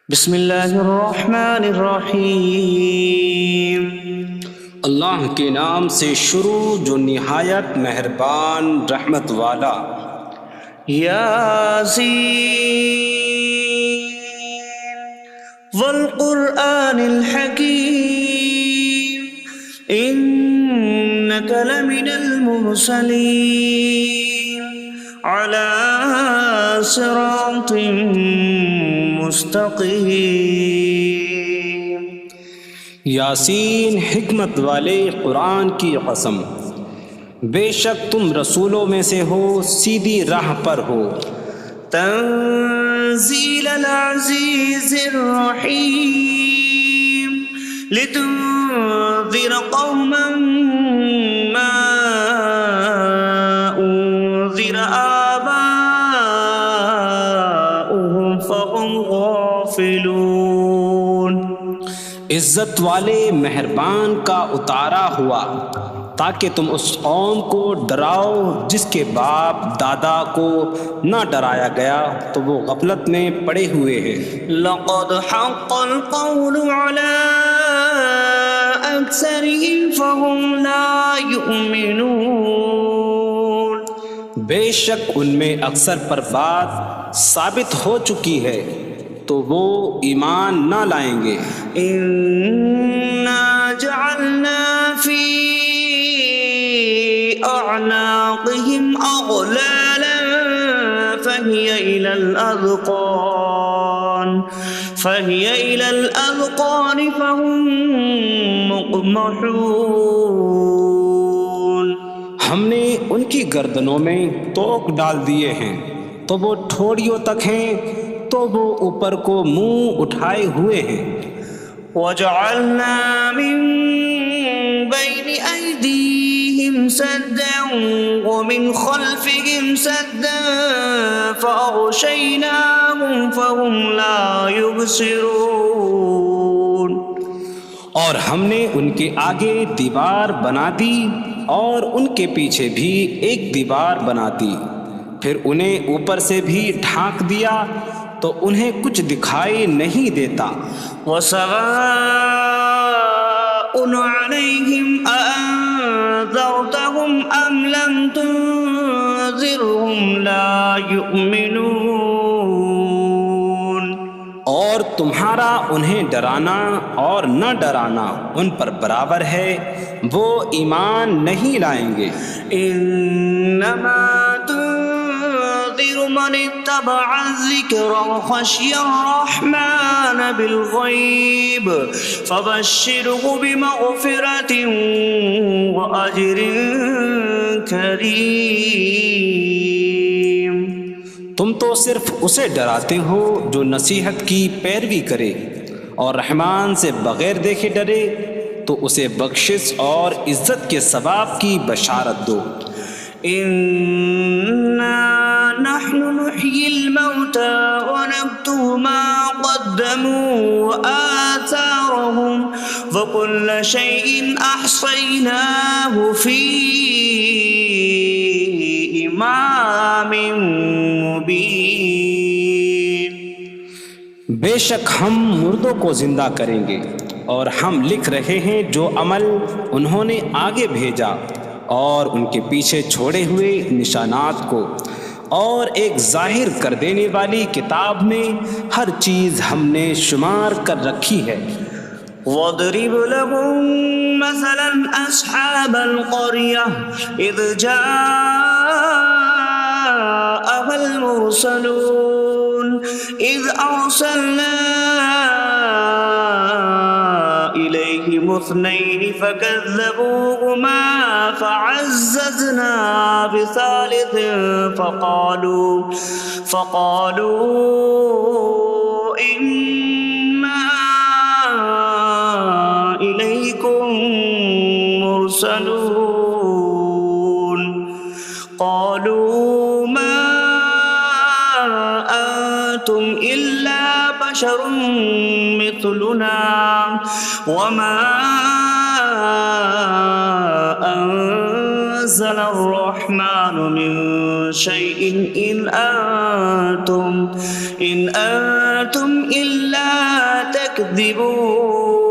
بسم اللہ الرحمن الرحیم۔ اللہ کے نام سے شروع جو نہایت مہربان رحمت والا۔ یاسین والقرآن الحکیم انک لمن المرسلین علی صراط مستقیم۔ یاسین حکمت والے قرآن کی قسم، بے شک تم رسولوں میں سے ہو، سیدھی راہ پر ہو۔ تنزیل العزیز الرحیم لتنذر قوما ما انذر آباؤهم فهم غافلون۔ عزت والے مہربان کا اتارا ہوا تاکہ تم اس قوم کو ڈراؤ جس کے باپ دادا کو نہ ڈرایا گیا تو وہ غفلت میں پڑے ہوئے ہیں۔ لقد حق القول على أكثرهم فهم لا يؤمنون۔ بے شک ان میں اکثر پر بات ثابت ہو چکی ہے تو وہ ایمان نہ لائیں گے۔ إنا جعلنا في أعناقهم أغلالا فهي إلى الأذقان فهم مقمحون۔ ہم نے ان کی گردنوں میں توق ڈال دیے ہیں تو وہ ٹھوڑیوں تک ہیں، تو وہ اوپر کو منہ اٹھائے ہوئے ہیں۔ وجعلنا من بين أيديهم سدا ومن خلفهم سدا فأغشيناهم فهم لا يبصرون۔ اور ہم نے ان کے آگے دیوار بنا دی اور ان کے پیچھے بھی ایک دیوار بنا دی، پھر انہیں اوپر سے بھی ڈھانک دیا تو انہیں کچھ دکھائی نہیں دیتا۔ وسواء عليهم أأنذرتهم أم لم تنذرهم لا يؤمنون۔ اور تمہارا انہیں ڈرانا اور نہ ڈرانا ان پر برابر ہے، وہ ایمان نہیں لائیں گے۔ انما تنذر من اتبع الذکر وخشی الرحمن بالغیب فبشره بمغفرة واجر کریم۔ تم تو صرف اسے ڈراتے ہو جو نصیحت کی پیروی کرے اور رحمان سے بغیر دیکھے ڈرے، تو اسے بخشش اور عزت کے ثواب کی بشارت دو۔ انا نحن نحيي الموتى ونكتب ما قدموا وآثارهم وكل شيء أحصيناه في إمام مبين۔ بے شک ہم مردوں کو زندہ کریں گے اور ہم لکھ رہے ہیں جو عمل انہوں نے آگے بھیجا اور ان کے پیچھے چھوڑے ہوئے نشانات کو، اور ایک ظاہر کر دینے والی کتاب میں ہر چیز ہم نے شمار کر رکھی ہے۔ وَاضْرِبْ لَهُم مَّثَلًا أَصْحَابَ الْقَرْيَةِ إِذْ جَاءَهَا الْمُرْسَلُونَ إِذْ أَرْسَلْنَا إِلَيْهِمُ اثْنَيْنِ فَكَذَّبُوهُمَا فَعَزَّزْنَا بِثَالِثٍ فَقَالُوا إِنَّا إِلَيْكُمْ مُرْسَلُونَ۔ قَالُوا مَا أَنتُمْ إِلَّا بَشَرٌ مِثْلُنَا وَمَا أَنتُمْ نزل الرحمن من شيء إن أنتم إلا تكذبون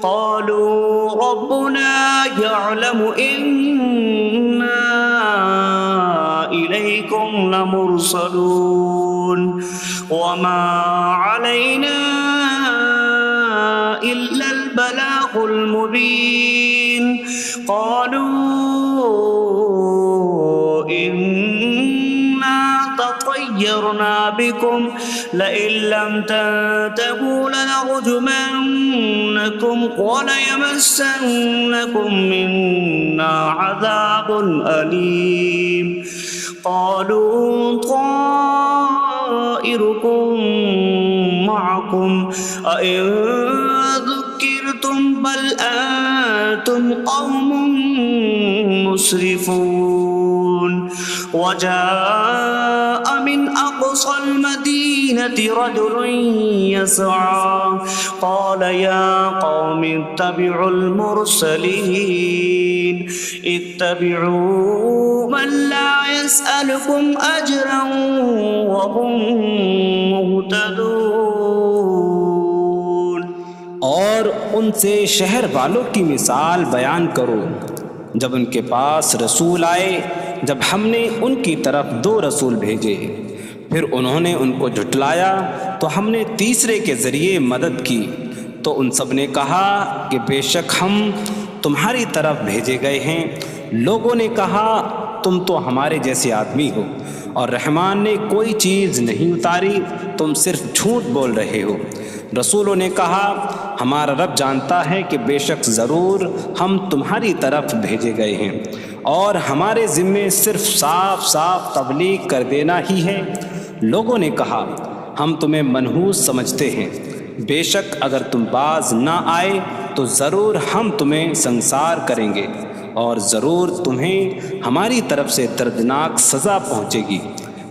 قالوا ربنا يعلم إنا إليكم لمرسلون وما علينا إلا البلاغ المبين قالوا إنا تطيرنا بكم لئن لم تنتهوا لنرجمنكم وليمسنكم منا عذاب أليم قالوا طائركم معكم أئن ذكرتم بل أنتم قوم مسرفون وجاء من أقصى المدينة رجل يسعى قال يا قوم اتبعوا المرسلين اتبعوا من لا يسألكم أجرا وهم مهتدون اور ان سے شہر والوں کی مثال بیان کرو جب ان کے پاس رسول آئے جب ہم نے ان کی طرف 2 رسول بھیجے پھر انہوں نے ان کو جھٹلایا تو ہم نے تیسرے کے ذریعے مدد کی تو ان سب نے کہا کہ بے شک ہم تمہاری طرف بھیجے گئے ہیں لوگوں نے کہا تم تو ہمارے جیسے آدمی ہو اور رحمان نے کوئی چیز نہیں اتاری تم صرف جھوٹ بول رہے ہو رسولوں نے کہا ہمارا رب جانتا ہے کہ بے شک ضرور ہم تمہاری طرف بھیجے گئے ہیں اور ہمارے ذمے صرف صاف صاف تبلیغ کر دینا ہی ہے لوگوں نے کہا ہم تمہیں منحوس سمجھتے ہیں بے شک اگر تم باز نہ آئے تو ضرور ہم تمہیں سنسار کریں گے اور ضرور تمہیں ہماری طرف سے دردناک سزا پہنچے گی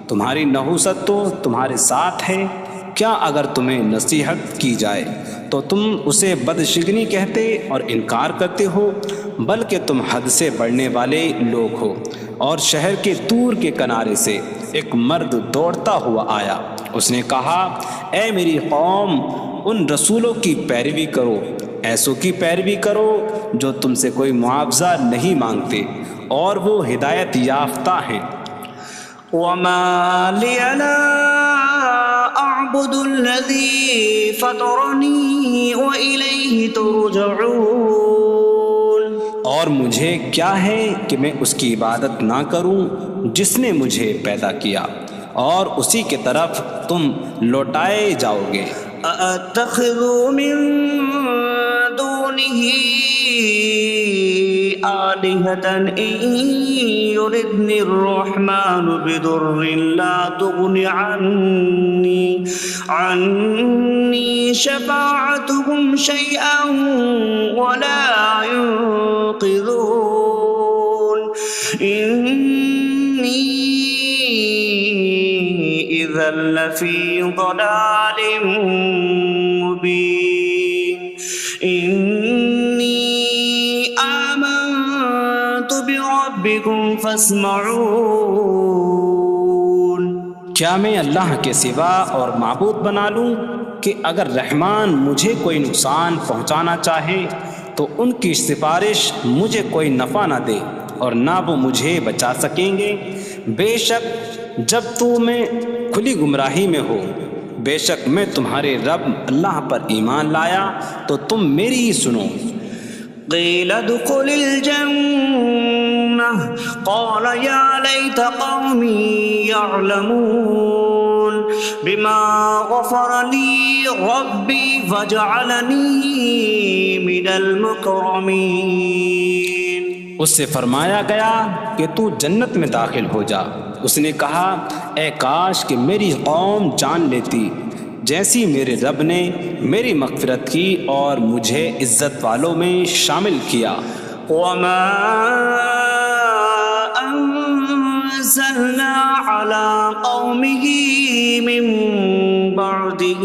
تمہاری نحوست تو تمہارے ساتھ ہے کیا اگر تمہیں نصیحت کی جائے تو تم اسے بدشگنی کہتے اور انکار کرتے ہو بلکہ تم حد سے بڑھنے والے لوگ ہو اور شہر کے دور کے کنارے سے ایک مرد دوڑتا ہوا آیا اس نے کہا اے میری قوم ان رسولوں کی پیروی کرو ایسوں کی پیروی کرو جو تم سے کوئی معاوضہ نہیں مانگتے اور وہ ہدایت یافتہ ہیں وما لي لا أعبد الذي فطرني وإليه ترجعون اور مجھے کیا ہے کہ میں اس کی عبادت نہ کروں جس نے مجھے پیدا کیا اور اسی کی طرف تم لوٹائے جاؤ گے أأتخذ من دونه آلهة إن يردني الرحمن بضر لا تغن عني شفاعتهم شيئا ولا ينقذون إني إذا لفي ضلال مبين إني آمنت بربكم فاسمعون کیا میں اللہ کے سوا اور معبود بنا لوں کہ اگر رحمان مجھے کوئی نقصان پہنچانا چاہے تو ان کی سفارش مجھے کوئی نفع نہ دے اور نہ وہ مجھے بچا سکیں گے بے شک جب میں کھلی گمراہی میں ہو بے شک میں تمہارے رب اللہ پر ایمان لایا تو تم میری ہی سنو قيل ادخل الجنة قال يا ليت قومي يعلمون بما غفر لي ربي فجعلني من المكرمين اس سے فرمایا گیا کہ تو جنت میں داخل ہو جا اس نے کہا اے کاش کہ میری قوم جان لیتی جیسی میرے رب نے میری مغفرت کی اور مجھے عزت والوں میں شامل کیا وما أنزلنا على قومه من بعده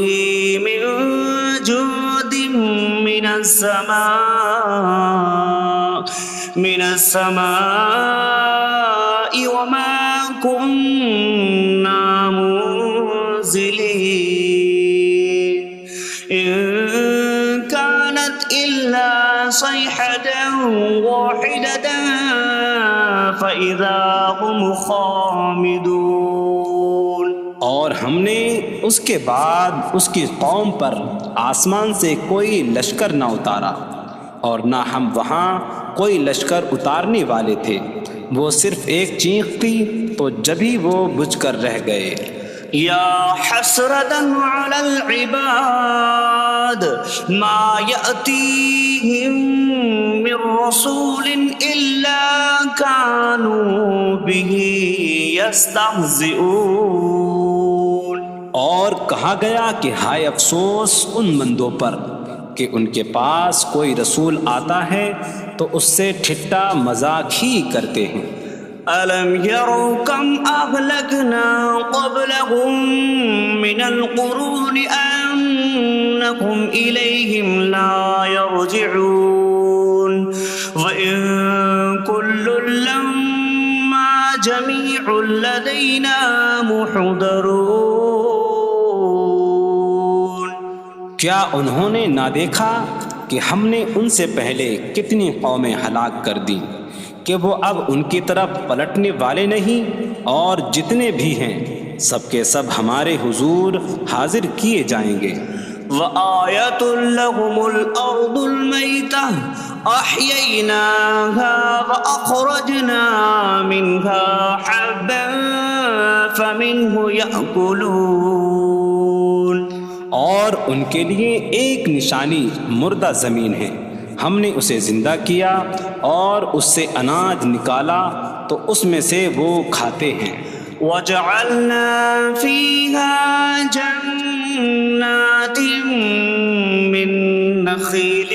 من جود من السماء من السماء وما كنا منزلين إن كانت إلا صيحة واحدة فإذا هم خامدون۔ اور ہم نے اس کے بعد اس کی قوم پر آسمان سے کوئی لشکر نہ اتارا، اور نہ ہم وہاں کوئی لشکر اتارنے والے تھے، وہ صرف ایک چیخ تھی تو جبھی وہ بجھ کر رہ گئے۔ یا حسرة على العباد ما يأتيهم من رسول إلا كانوا به يستهزئون۔ اور کہا گیا کہ ہائے افسوس ان بندوں پر کہ ان کے پاس کوئی رسول آتا ہے تو اس سے ٹھٹا مذاق ہی کرتے ہیں۔ أَلَمْ يَرَوْا كَمْ أَهْلَكْنَا قَبْلَهُمْ مِنَ الْقُرُونِ أَنَّكُمْ إِلَيْهِمْ لَا يَرْجِعُونَ وَإِن كُلٌّ لَّمَّا جَمِيعٌ لَّدَيْنَا مُحْضَرُونَ۔ کیا انہوں نے نہ دیکھا کہ ہم نے ان سے پہلے کتنی قومیں ہلاک کر دیں کہ وہ اب ان کی طرف پلٹنے والے نہیں، اور جتنے بھی ہیں سب کے سب ہمارے حضور حاضر کیے جائیں گے۔ وَآيَةٌ لَّهُمُ الْأَرْضُ الْمَيْتَةُ أَحْيَيْنَاهَا وَأَخْرَجْنَا مِنْهَا حَبًّا فَمِنْهُ يَأْكُلُونَ۔ اور ان کے لیے ایک نشانی مردہ زمین ہے، ہم نے اسے زندہ کیا اور اس سے اناج نکالا تو اس میں سے وہ کھاتے ہیں۔ وَجَعَلْنَا فِيهَا جَنَّاتٍ مِّن نَّخِيلٍ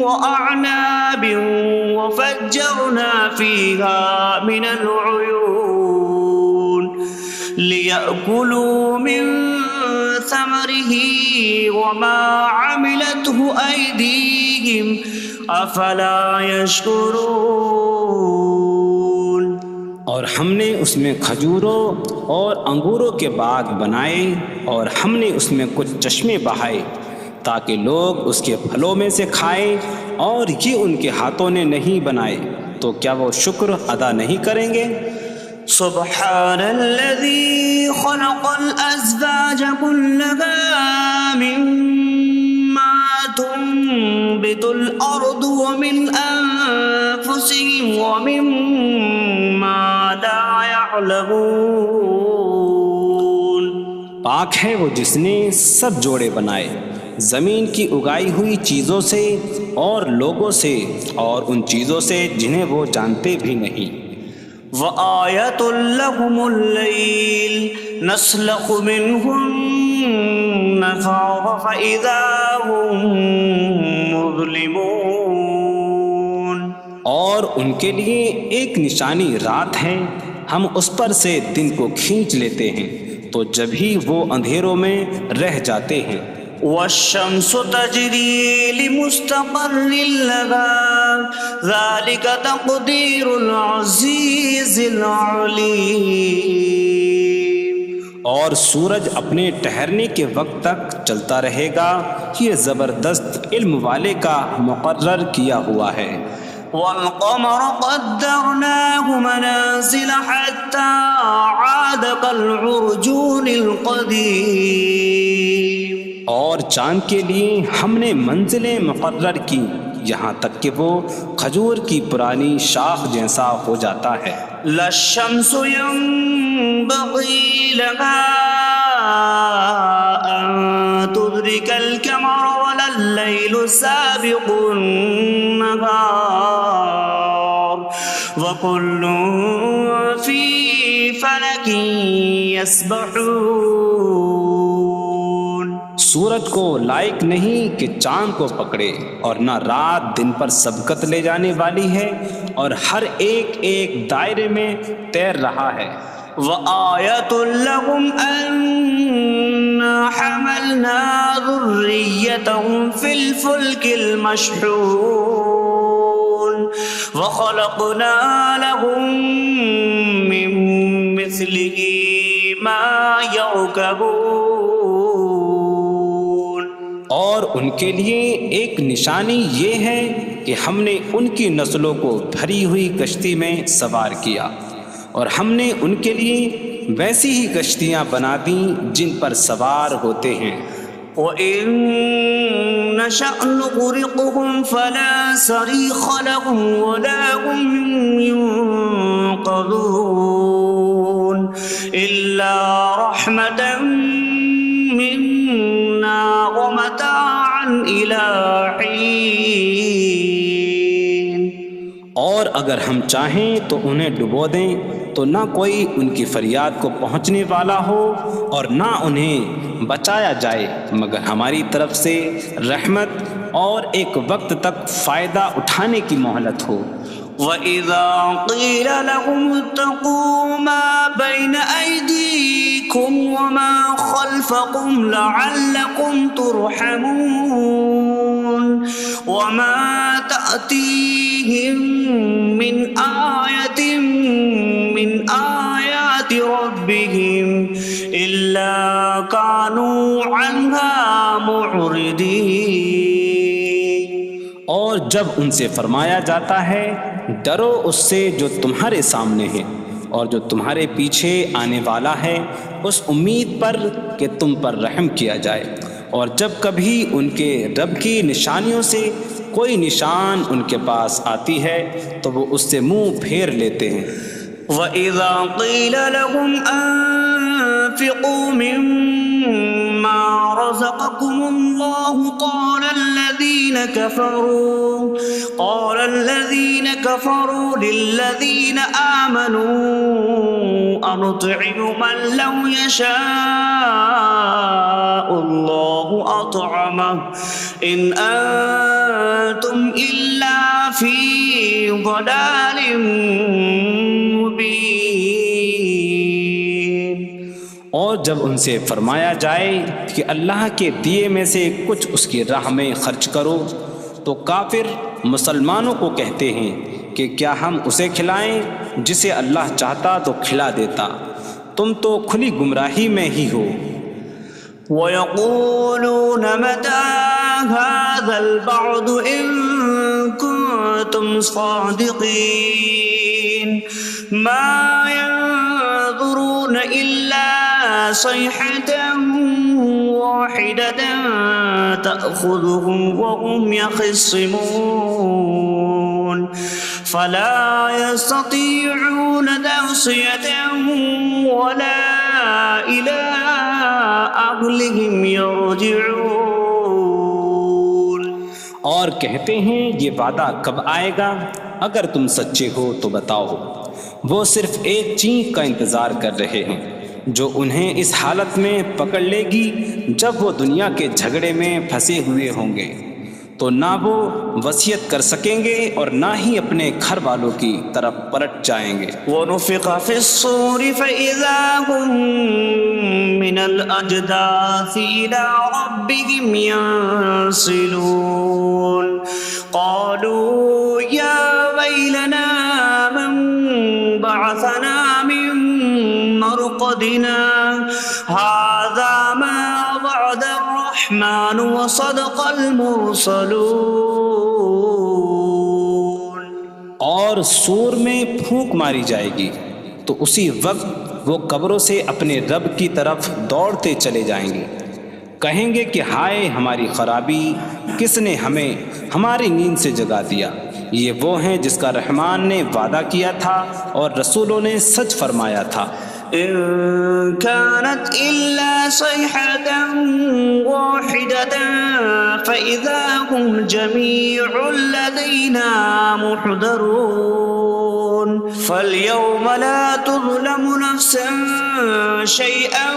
وَأَعْنَابٍ وَفَجَّرْنَا فِيهَا مِنَ الْعُيُونِ لِيَأْكُلُوا مِن ثَمَرِهِ وَمَا عَمِلَتْهُ أَيْدِيهِمْ أَفَلَا يَشْكُرُونَ۔ اور ہم نے اس میں کھجوروں اور انگوروں کے باغ بنائے، اور ہم نے اس میں کچھ چشمے بہائے تاکہ لوگ اس کے پھلوں میں سے کھائیں، اور یہ ان کے ہاتھوں نے نہیں بنائے، تو کیا وہ شکر ادا نہیں کریں گے؟ سبحان الذي خلق الأزواج كلها مما تنبت الأرض ومن أنفسهم ومما لا يعلمون۔ پاک ہے وہ جس نے سب جوڑے بنائے زمین کی اگائی ہوئی چیزوں سے اور لوگوں سے اور ان چیزوں سے جنہیں وہ جانتے بھی نہیں۔ وَآيَةٌ لَّهُمُ اللَّيْلُ نَسْلَخُ مِنْهُ النَّهَارَ فَإِذَا هُم مُظْلِمُونَ۔ اور ان کے لیے ایک نشانی رات ہے، ہم اس پر سے دن کو کھینچ لیتے ہیں تو جبھی وہ اندھیروں میں رہ جاتے ہیں۔ وَالشَّمْسُ تَجْرِي لِمُسْتَقَرٍّ لَّهَا ذَلِكَ تَقْدِيرُ الْعَزِيزِ الْعَلِيمِ۔ اور سورج اپنے ٹھہرنے کے وقت تک چلتا رہے گا، یہ زبردست علم والے کا مقرر کیا ہوا ہے۔ وَالْقَمَرَ قَدَّرْنَاهُ مَنَازِلَ حَتَّى عَادَ كَالْعُرْجُونِ الْقَدِيمِ۔ اور چاند کے لیے ہم نے منزلیں مقرر کی یہاں تک کہ وہ کھجور کی پرانی شاخ جیسا ہو جاتا ہے۔ لا الشمس ينبغي لها أن تدرك القمر ولا الليل سابق النهار وكل في فلك يسبحون۔ سورج کو لائق نہیں کہ چاند کو پکڑے، اور نہ رات دن پر سبقت لے جانے والی ہے، اور ہر ایک ایک دائرے میں تیر رہا ہے۔ وَآيَةٌ لَّهُمْ أَنَّا حَمَلْنَا ذُرِّيَّتَهُمْ فِي الْفُلْكِ الْمَشْحُونِ۔ وخلقنا لهم من مثله ما يركبون. اور ان کے لیے ایک نشانی یہ ہے کہ ہم نے ان کی نسلوں کو بھری ہوئی کشتی میں سوار کیا، اور ہم نے ان کے لیے ویسی ہی کشتیاں بنا دیں جن پر سوار ہوتے ہیں. وَإِن نَّشَأْ نُغْرِقْهُمْ فَلَا صَرِيخَ لَهُمْ وَلَا هُمْ يُنقَذُونَ إِلَّا رَحْمَةً مِّنَّا وَمَتَاعًا إِلَىٰ حِينٍ. اور اگر ہم چاہیں تو انہیں ڈبو دیں تو نہ کوئی ان کی فریاد کو پہنچنے والا ہو اور نہ انہیں بچایا جائے مگر ہماری طرف سے رحمت اور ایک وقت تک فائدہ اٹھانے کی مہلت ہو. وَإِذَا قِيلَ لَهُمُ اتَّقُوا مَا بَيْنَ أَيْدِيكُمْ وَمَا خَلْفَكُمْ لَعَلَّكُمْ تُرْحَمُونَ وَمَا تَأْتِيهِم مِّنْ آيَةٍ مِّنْ آيَاتِ رَبِّهِمْ إِلَّا كَانُوا عَنْهَا مُعْرِضِينَ. اور جب ان سے فرمایا جاتا ہے ڈرو اس سے جو تمہارے سامنے ہے اور جو تمہارے پیچھے آنے والا ہے، اس امید پر کہ تم پر رحم کیا جائے، اور جب کبھی ان کے رب کی نشانیوں سے کوئی نشان ان کے پاس آتی ہے تو وہ اس سے منہ پھیر لیتے ہیں. وَإِذَا قِيلَ لَهُمْ أَنفِقُوا مِمَّا رَزَقَكُمُ اللَّهُ قَالَ الَّذِينَ كَفَرُوا لِلَّذِينَ آمَنُوا أَنُطْعِمُ مَن لَّوْ يَشَاءُ اللَّهُ أَطْعَمَهُ إِنْ أَنتُمْ إِلَّا فِي ضَلَالٍ مبین. اور جب ان سے فرمایا جائے کہ اللہ کے دیے میں سے کچھ اس کی راہ میں خرچ کرو تو کافر مسلمانوں کو کہتے ہیں کہ کیا ہم اسے کھلائیں جسے اللہ چاہتا تو کھلا دیتا، تم تو کھلی گمراہی میں ہی ہو. وَيَقُولُونَ مَتَىٰ هَٰذَا الْوَعْدُ إِن كُنتُمْ صَادِقِينَ مَا يَنظُرُونَ إِلَّا صَيْحَةً وَاحِدَةً تَأْخُذُهُمْ وَهُمْ يَخِصِّمُونَ فَلَا يَسْتَطِيعُونَ تَوْصِيَةً وَلَا إِلَىٰ أَهْلِهِمْ يَرْجِعُونَ. اور کہتے ہیں یہ وعدہ کب آئے گا؟ اگر تم سچے ہو تو بتاؤ. وہ صرف ایک چینک کا انتظار کر رہے ہیں جو انہیں اس حالت میں پکڑ لے گی جب وہ دنیا کے جھگڑے میں پھنسے ہوئے ہوں گے، تو نہ وہ وصیت کر سکیں گے اور نہ ہی اپنے گھر والوں کی طرف پلٹ جائیں گے. وَنُفِخَ فِي الصُّورِ فَإِذَا هُم مِّنَ الْأَجْدَاثِ إِلَىٰ رَبِّهِمْ يَنسِلُونَ قَالُوا يَا وَيْلَنَا مَن بَعَثَنَا مِن مَّرْقَدِنَا هَٰذَا مَا وَعَدَ الرَّحْمَٰنُ وَصَدَقَ الْمُرْسَلُونَ. اور سور میں پھونک ماری جائے گی تو اسی وقت وہ قبروں سے اپنے رب کی طرف دوڑتے چلے جائیں گے، کہیں گے کہ ہائے ہماری خرابی، کس نے ہمیں ہماری نیند سے جگا دیا. یہ وہ ہیں جس کا رحمان نے وعدہ کیا تھا اور رسولوں نے سچ فرمایا تھا. إن كانت إلا صيحة واحدة فإذا هم جميع لدينا محضرون. فاليوم لا تظلم نفس شيئا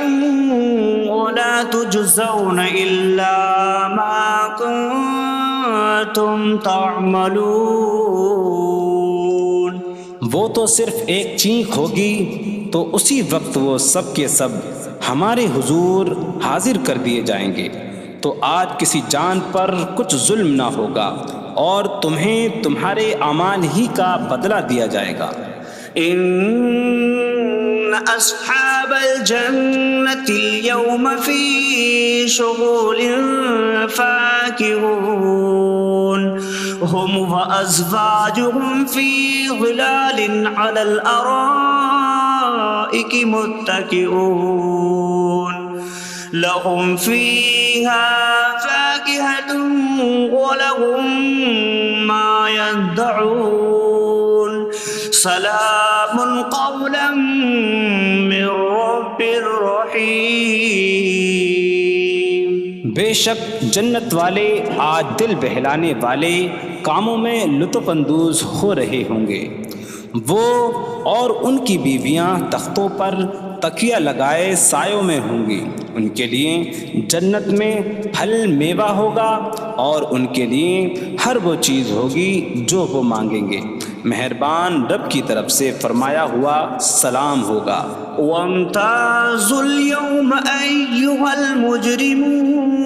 ولا تجزون إلا ما كنتم تعملون. وہ تو صرف ایک چینک ہوگی تو اسی وقت وہ سب کے سب ہمارے حضور حاضر کر دیے جائیں گے، تو آج کسی جان پر کچھ ظلم نہ ہوگا اور تمہیں تمہارے اعمال ہی کا بدلہ دیا جائے گا۔ إن أصحاب الجنة اليوم في شغل فاكهون هم وأزواجهم في ظلال على الأرائك متكئون لهم فيها فاكهة ولهم ما يدعون سلام قولا من رب رحیم۔ بے شک جنت والے آج دل بہلانے والے کاموں میں لطف اندوز ہو رہے ہوں گے۔ وہ اور ان کی بیویاں تختوں پر تکیہ لگائے سایوں میں ہوں گی۔ ان کے لیے جنت میں پھل میوہ ہوگا اور ان کے لیے ہر وہ چیز ہوگی جو وہ مانگیں گے۔ مہربان رب کی طرف سے فرمایا ہوا سلام ہوگا۔ وامتازوا اليوم أيها المجرمون،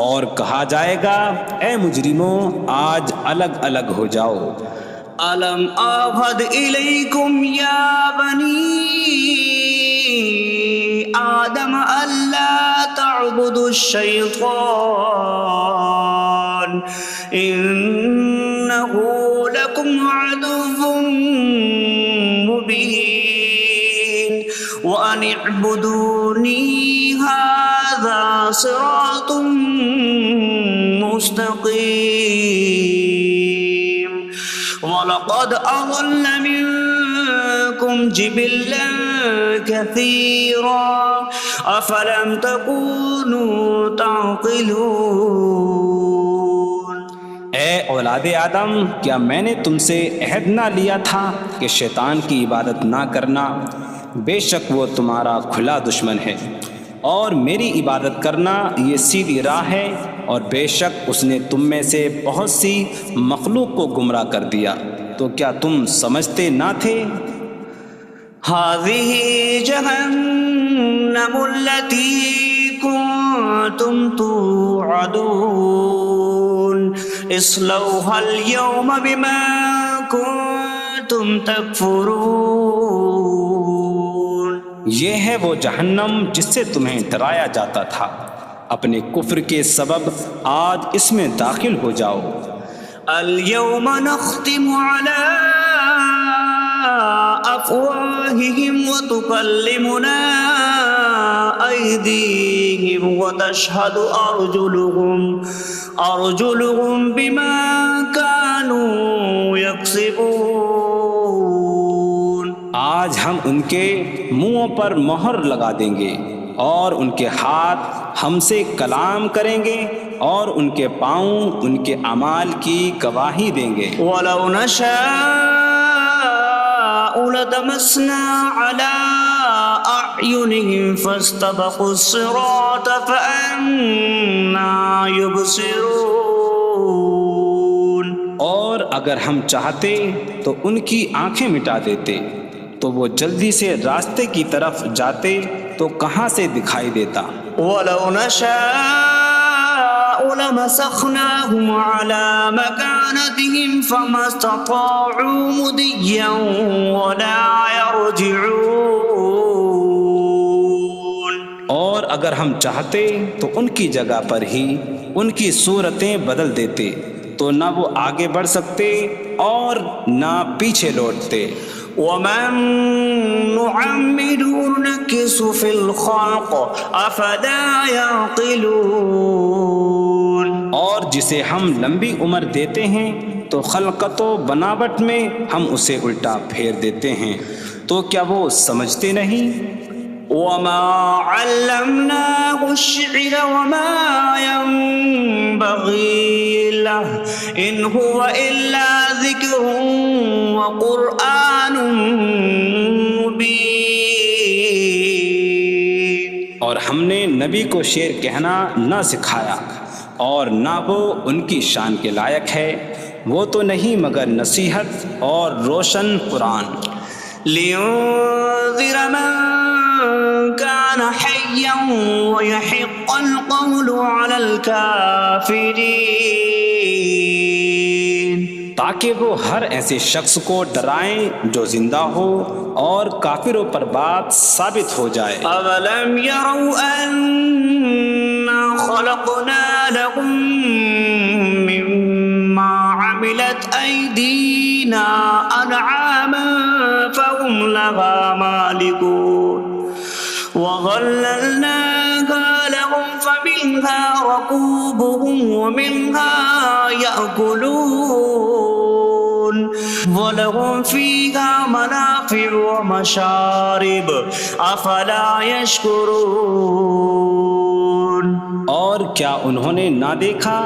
اور کہا جائے گا اے مجرموں آج الگ الگ ہو جاؤ۔ ألم أعهد إليكم يا بني آدم ألا تعبدوا الشيطان إنه لكم عدو مبين وأن اعبدوني هذا صراط مستقيم وَلَقَدْ أَضَلَّ مِنكُمْ جِبِلًّا كَثِيرًا أَفَلَمْ تَكُونُوا تَعْقِلُونَ۔ اے اولاد آدم، کیا میں نے تم سے عہد نہ لیا تھا کہ شیطان کی عبادت نہ کرنا؟ بے شک وہ تمہارا کھلا دشمن ہے، اور میری عبادت کرنا یہ سیدھی راہ ہے، اور بے شک اس نے تم میں سے بہت سی مخلوق کو گمراہ کر دیا، تو کیا تم سمجھتے نہ تھے؟ هذه جهنم التي كنتم توعدون اصلوها اليوم بما كنتم تكفرون۔ یہ ہے وہ جہنم جس سے تمہیں ڈرایا جاتا تھا، اپنے کفر کے سبب آج اس میں داخل ہو جاؤ۔ اليوم نختم على أفواههم وتكلمنا أيديهم وتشهد أرجلهم بما كانوا يكسبون۔ آج ہم ان کے منہوں پر مہر لگا دیں گے، اور ان کے ہاتھ ہم سے کلام کریں گے، اور ان کے پاؤں ان کے اعمال کی گواہی دیں گے۔ وَلَوْ نَشَاءُ لَطَمَسْنَا عَلَىٰ أَعْيُنِهِمْ فَاسْتَبَقُوا الصِّرَاطَ فَأَنَّىٰ يُبْصِرُونَ۔ اور اگر ہم چاہتے تو ان کی آنکھیں مٹا دیتے، تو وہ جلدی سے راستے کی طرف جاتے تو کہاں سے دکھائی دیتا۔ وَلَوْ نَشَاءُ لَمَسَخْنَاهُمْ عَلَىٰ مَكَانَتِهِمْ فَمَا اسْتَطَاعُوا مُضِيًّا وَلَا يَرْجِعُونَ۔ اور اگر ہم چاہتے تو ان کی جگہ پر ہی ان کی صورتیں بدل دیتے، تو نہ وہ آگے بڑھ سکتے اور نہ پیچھے لوٹتے۔ وَمَن نُّعَمِّرْهُ نُنَكِّسْهُ فِي الْخَلْقِ أَفَلَا يَعْقِلُونَ۔ اور جسے ہم لمبی عمر دیتے ہیں تو خلقت و بناوٹ میں ہم اسے الٹا پھیر دیتے ہیں، تو کیا وہ سمجھتے نہیں؟ وَمَا عَلَّمْنَاهُ الشِّعْرَ وَمَا يَنبَغِي لَهُ إِنْ هُوَ إِلَّا ذِكْرٌ وَقُرْآنٌ مُّبِينٌ۔ اور ہم نے نبی کو شعر کہنا نہ سکھایا، اور نہ وہ ان کی شان کے لائق ہے، وہ تو نہیں مگر نصیحت اور روشن قرآن۔ لِيُنذِرَ مَن كَانَ حَيًّا حيا ويحق القول على الكافرين تاکہ وہ ہر ایسے شخص کو ڈرائیں جو زندہ ہو اور کافروں پر بات ثابت ہو جائے۔ أولم يروا أنا خلقنا لهم مما عملت أيدينا أنعاما فهم لها مالكون وظللناها لهم فمنها ركوبهم ومنها يأكلون وَلَهُمْ فِيهَا مَنَافِعُ وَمَشَارِبُ أَفَلَا يَشْكُرُونَ۔ اور کیا انہوں نے نہ دیکھا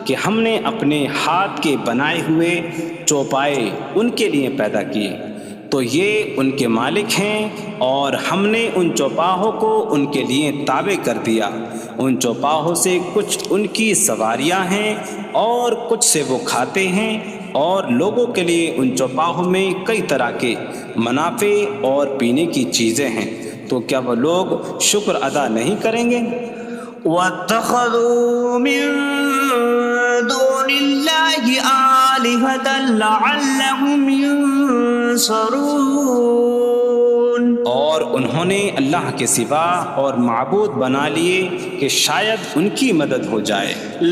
کہ ہم نے اپنے ہاتھ کے بنائے ہوئے چوپائے ان کے لیے پیدا کیے، تو یہ ان کے مالک ہیں، اور ہم نے ان چوپاہوں کو ان کے لیے تابع کر دیا۔ ان چوپاہوں سے کچھ ان کی سواریاں ہیں اور کچھ سے وہ کھاتے ہیں، اور لوگوں کے لیے ان چوپاہوں میں کئی طرح کے منافع اور پینے کی چیزیں ہیں، تو کیا وہ لوگ شکر ادا نہیں کریں گے؟ وَاتَّخَذُوا مِن دُونِ اللَّهِ آلِهَةً لَعَلَّهُمْ يُنصَرُونَ۔ اور انہوں نے اللہ کے سوا اور معبود بنا لیے کہ شاید ان کی مدد ہو جائے۔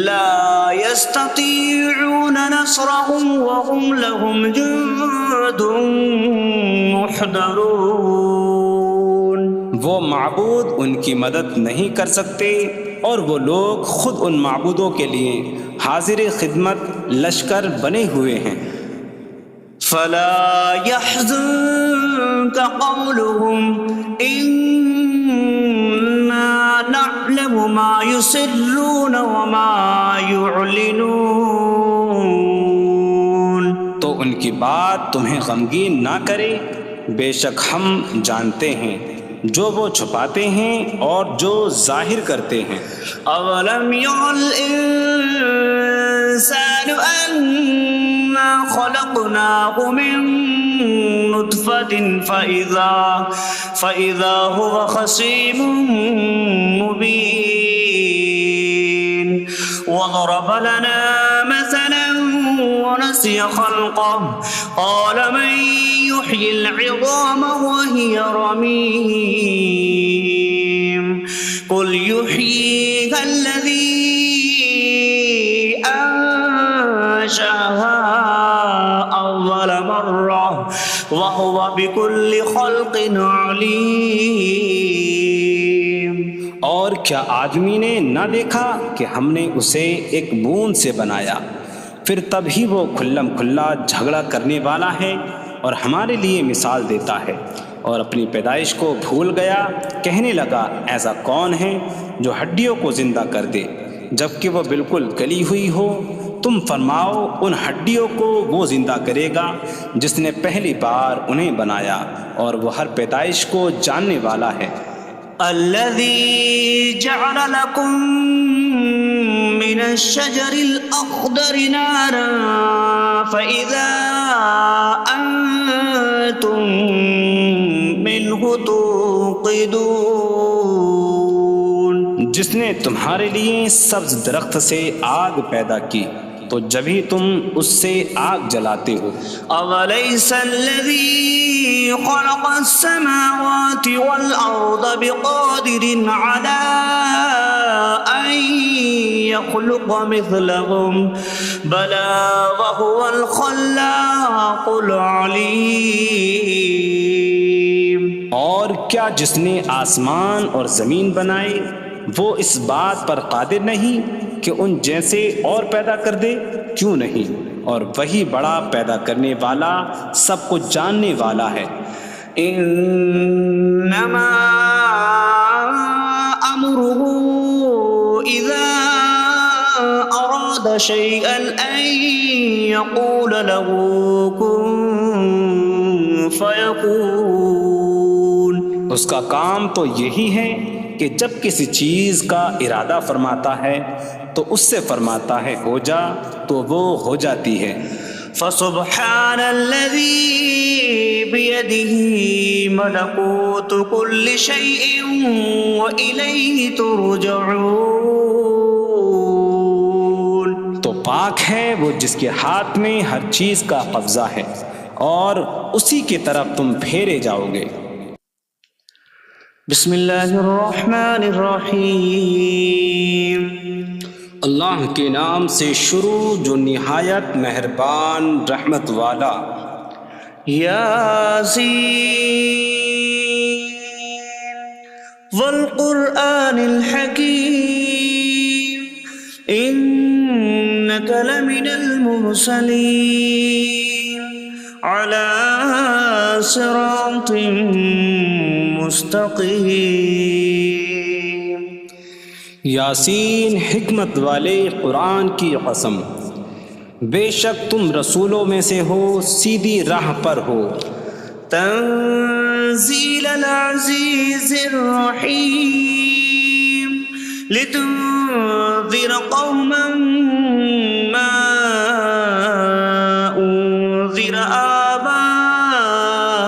لا يستطيعون نصرهم وهم لهم جند محضرون۔ وہ معبود ان کی مدد نہیں کر سکتے، اور وہ لوگ خود ان معبودوں کے لیے حاضر خدمت لشکر بنے ہوئے ہیں۔ فلا يحزنك قولهم إنا نعلم ما يسرون وما يعلنون۔ تو ان کی بات تمہیں غمگین نہ کرے، بے شک ہم جانتے ہیں جو وہ چھپاتے ہیں اور جو ظاہر کرتے ہیں۔ اولم ير الانسان انا خلقناه من نطفة فإذا هو خصيم مبين وضرب لنا مثلا ونسي خلقه قال من يحيي العظام وهي رميم قل يحييها الذي أنشأها أول مرة وهو بكل خلق عليم۔ اور کیا آدمی نے نہ دیکھا کہ ہم نے اسے ایک بوند سے بنایا، پھر تب ہی وہ کھلم کھلا جھگڑا کرنے والا ہے اور ہمارے لیے مثال دیتا ہے، اور اپنی پیدائش کو بھول گیا، کہنے لگا ایسا کون ہے جو ہڈیوں کو زندہ کر دے جبکہ وہ بالکل گلی ہوئی ہو؟ تم فرماؤ ان ہڈیوں کو وہ زندہ کرے گا جس نے پہلی بار انہیں بنایا، اور وہ ہر پیدائش کو جاننے والا ہے۔ الذي جعل لكم من الشجر الأخضر نارا فإذا أنتم منه توقدون۔ جس نے تمہارے لیے سبز درخت سے آگ پیدا کی تو جبھی تم اس سے آگ جلاتے ہو۔ أَوَلَيْسَ الَّذِي خَلَقَ السَّمَاوَاتِ وَالْأَرْضَ بِقَادِرٍ عَلَىٰ أَن يَخْلُقَ مِثْلَهُم بَلَىٰ وَهُوَ الْخَلَّاقُ الْعَلِيمُ۔ اور کیا جس نے آسمان اور زمین بنائے وہ اس بات پر قادر نہیں کہ ان جیسے اور پیدا کر دے؟ کیوں نہیں، اور وہی بڑا پیدا کرنے والا سب کچھ جاننے والا ہے۔ انما امره اذا اراد شيئا ان يقول له كن فيكون۔ اس کا کام تو یہی ہے کہ جب کسی چیز کا ارادہ فرماتا ہے تو اس سے فرماتا ہے ہو جا، تو وہ ہو جاتی ہے۔ فسبحان الذي بيده ملكوت كل شيء وإليه ترجعون. تو پاک ہے وہ جس کے ہاتھ میں ہر چیز کا قبضہ ہے اور اسی کی طرف تم پھیرے جاؤ گے. بسم اللہ الرحمن الرحیم. اللہ کے نام سے شروع جو نہایت مہربان رحمت والا. یاسین والقرآن الحکیم انک لمن المرسلین علی صراط مستقیم. یاسین حکمت والے قرآن کی قسم، بے شک تم رسولوں میں سے ہو، سیدھی راہ پر ہو. تنزیل العزیز الرحیم لتنذر قوما ما انذر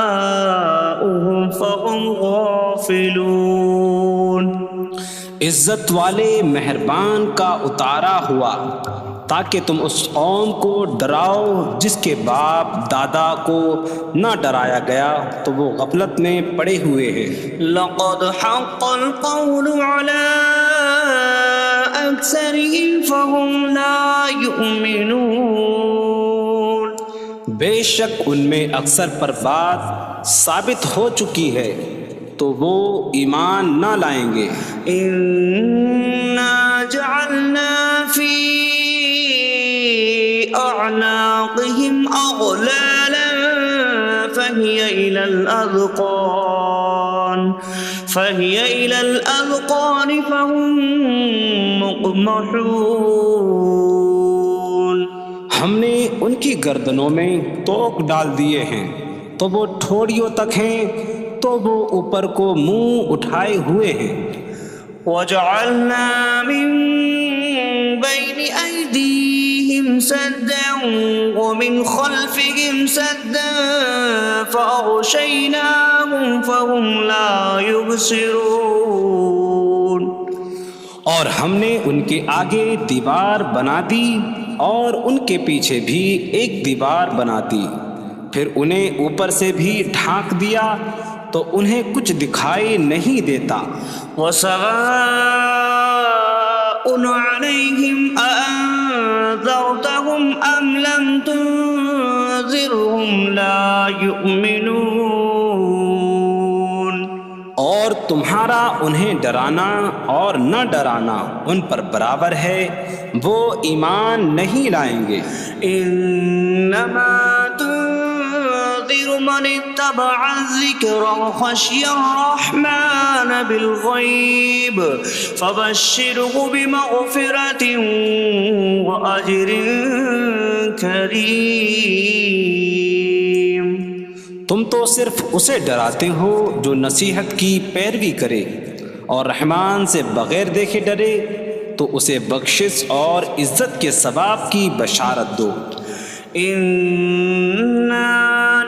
آباؤهم فهم غافلون. عزت والے مہربان کا اتارا ہوا تاکہ تم اس قوم کو ڈراؤ جس کے باپ دادا کو نہ ڈرایا گیا تو وہ غفلت میں پڑے ہوئے ہیں. لقد حق القول على أكثرهم فهم لا يؤمنون. بے شک ان میں اکثر پر بات ثابت ہو چکی ہے تو وہ ایمان نہ لائیں گے. إنا جعلنا في أعناقهم أغلالا فهي إلى الأذقان فهم مقمحون. ہم نے ان کی گردنوں میں توق ڈال دیے ہیں تو وہ ٹھوڑیوں تک ہیں تو وہ اوپر کو منہ اٹھائے ہوئے ہیں. وجعلنا من بين أيديهم سدا ومن خلفهم سدا فأغشيناهم فهم لا يبصرون. اور ہم نے ان کے آگے دیوار بنا دی اور ان کے پیچھے بھی ایک دیوار بنا دی، پھر انہیں اوپر سے بھی ڈھانک دیا تو انہیں کچھ دکھائی نہیں دیتا. وسواء عليهم أأنذرتهم أم لم تنذرهم لا يؤمنون. اور تمہارا انہیں ڈرانا اور نہ ڈرانا ان پر برابر ہے، وہ ایمان نہیں لائیں گے. انما تنذر من اتبع الذکر وخشی الرحمن بالغیب فبشره بمغفرة وأجر کریم. تم تو صرف اسے ڈراتے ہو جو نصیحت کی پیروی کرے اور رحمان سے بغیر دیکھے ڈرے تو اسے بخشش اور عزت کے ثواب کی بشارت دو. انا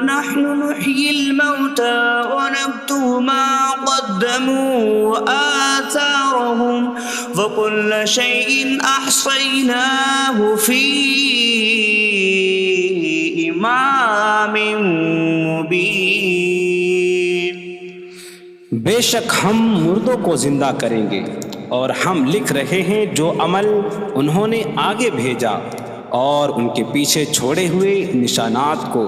نحن نحيي الموتى ونكتب ما قدموا وآثارهم وكل شيء أحصيناه في إمام مبين. بے شک ہم مردوں کو زندہ کریں گے اور ہم لکھ رہے ہیں جو عمل انہوں نے آگے بھیجا اور ان کے پیچھے چھوڑے ہوئے نشانات کو،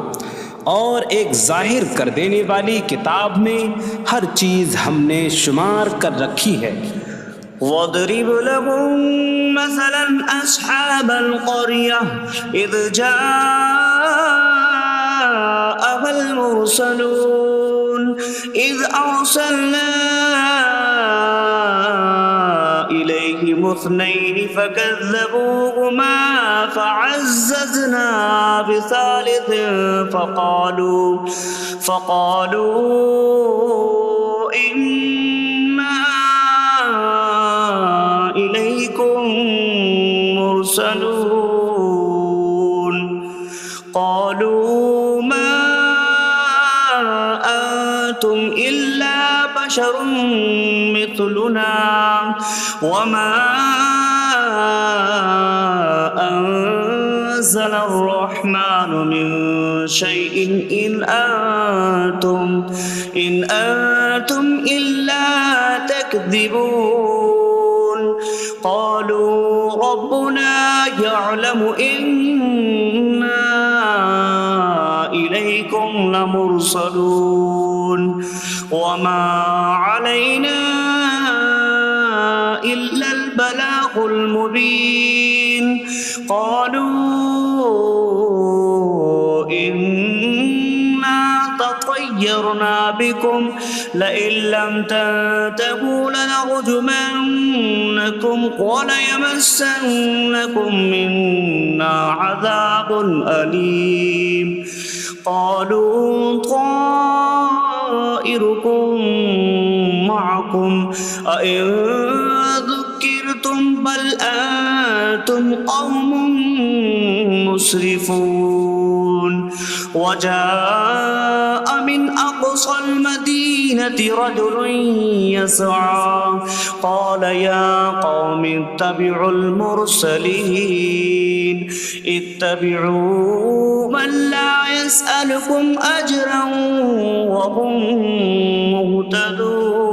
اور ایک ظاہر کر دینے والی کتاب میں ہر چیز ہم نے شمار کر رکھی ہے. وَاضْرِبْ لَهُم مَّثَلًا أَصْحَابَ الْقَرْيَةِ إِذْ جَاءَهَا الْمُرْسَلُونَ إِذْ أَرْسَلْنَا إِلَيْهِمُ اثْنَيْنِ فَكَذَّبُوهُمَا فَعَزَّزْنَا بِثَالِثٍ فَقَالُوا إِنَّا إِلَيْكُمْ مُرْسَلُونَ. بشر مثلنا وما أنزل الرحمن من شيء إن أنتم إلا تكذبون قالوا ربنا يعلم إنا إليكم لمرسلون وما علينا إلا البلاغ المبين قالوا إنا تطيرنا بكم لئن لم تنتهوا لنرجمنكم وليمسنكم منا عذاب أليم قالوا طائركم معكم أئن ذكرتم بل أنتم قوم مسرفون وجاء من أقصى المدينة رجل يسعى قال يا قوم اتبعوا المرسلين اتبعوا من لا يسألكم أجرا وهم مهتدون.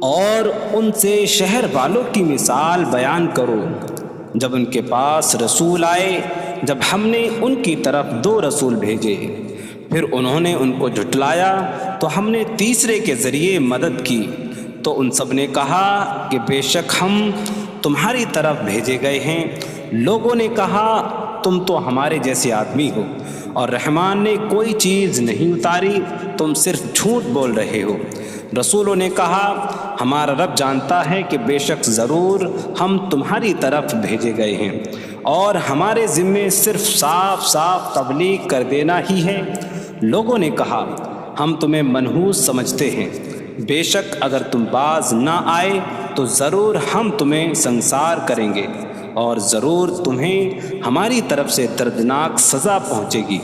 اور ان سے شہر والوں کی مثال بیان کرو جب ان کے پاس رسول آئے، جب ہم نے ان کی طرف 2 رسول بھیجے، پھر انہوں نے ان کو جھٹلایا تو ہم نے تیسرے کے ذریعے مدد کی، تو ان سب نے کہا کہ بے شک ہم تمہاری طرف بھیجے گئے ہیں۔ لوگوں نے کہا تم تو ہمارے جیسے آدمی ہو اور رحمان نے کوئی چیز نہیں اتاری، تم صرف جھوٹ بول رہے ہو۔ رسولوں نے کہا ہمارا رب جانتا ہے کہ بے شک ضرور ہم تمہاری طرف بھیجے گئے ہیں اور ہمارے ذمے صرف صاف صاف تبلیغ کر دینا ہی ہے۔ لوگوں نے کہا ہم تمہیں منحوس سمجھتے ہیں، بے شک اگر تم باز نہ آئے تو ضرور ہم تمہیں سنسار کریں گے اور ضرور تمہیں ہماری طرف سے دردناک سزا پہنچے گی۔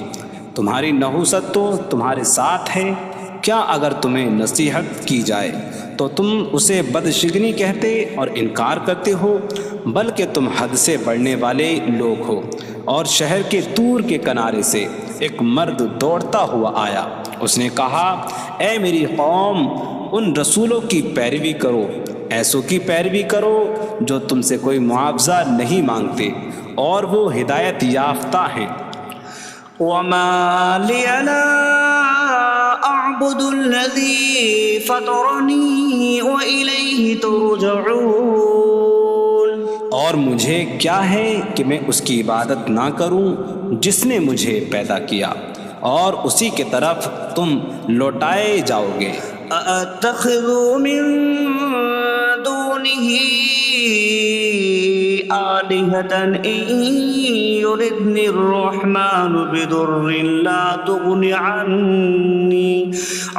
تمہاری نحوست تو تمہارے ساتھ ہے، کیا اگر تمہیں نصیحت کی جائے تو تم اسے بدشگنی کہتے اور انکار کرتے ہو؟ بلکہ تم حد سے بڑھنے والے لوگ ہو۔ اور شہر کے دور کے کنارے سے ایک مرد دوڑتا ہوا آیا، اس نے کہا اے میری قوم، ان رسولوں کی پیروی کرو، ایسوں کی پیروی کرو جو تم سے کوئی معاوضہ نہیں مانگتے اور وہ ہدایت یافتہ ہیں۔ وما لي لا أعبد الذي فطرني وإليه ترجعون، اور مجھے کیا ہے کہ میں اس کی عبادت نہ کروں جس نے مجھے پیدا کیا اور اسی کی طرف تم لوٹائے جاؤ گے۔ أأتخذ من دونه آلهة إن يردني الرحمن بضر لا تغن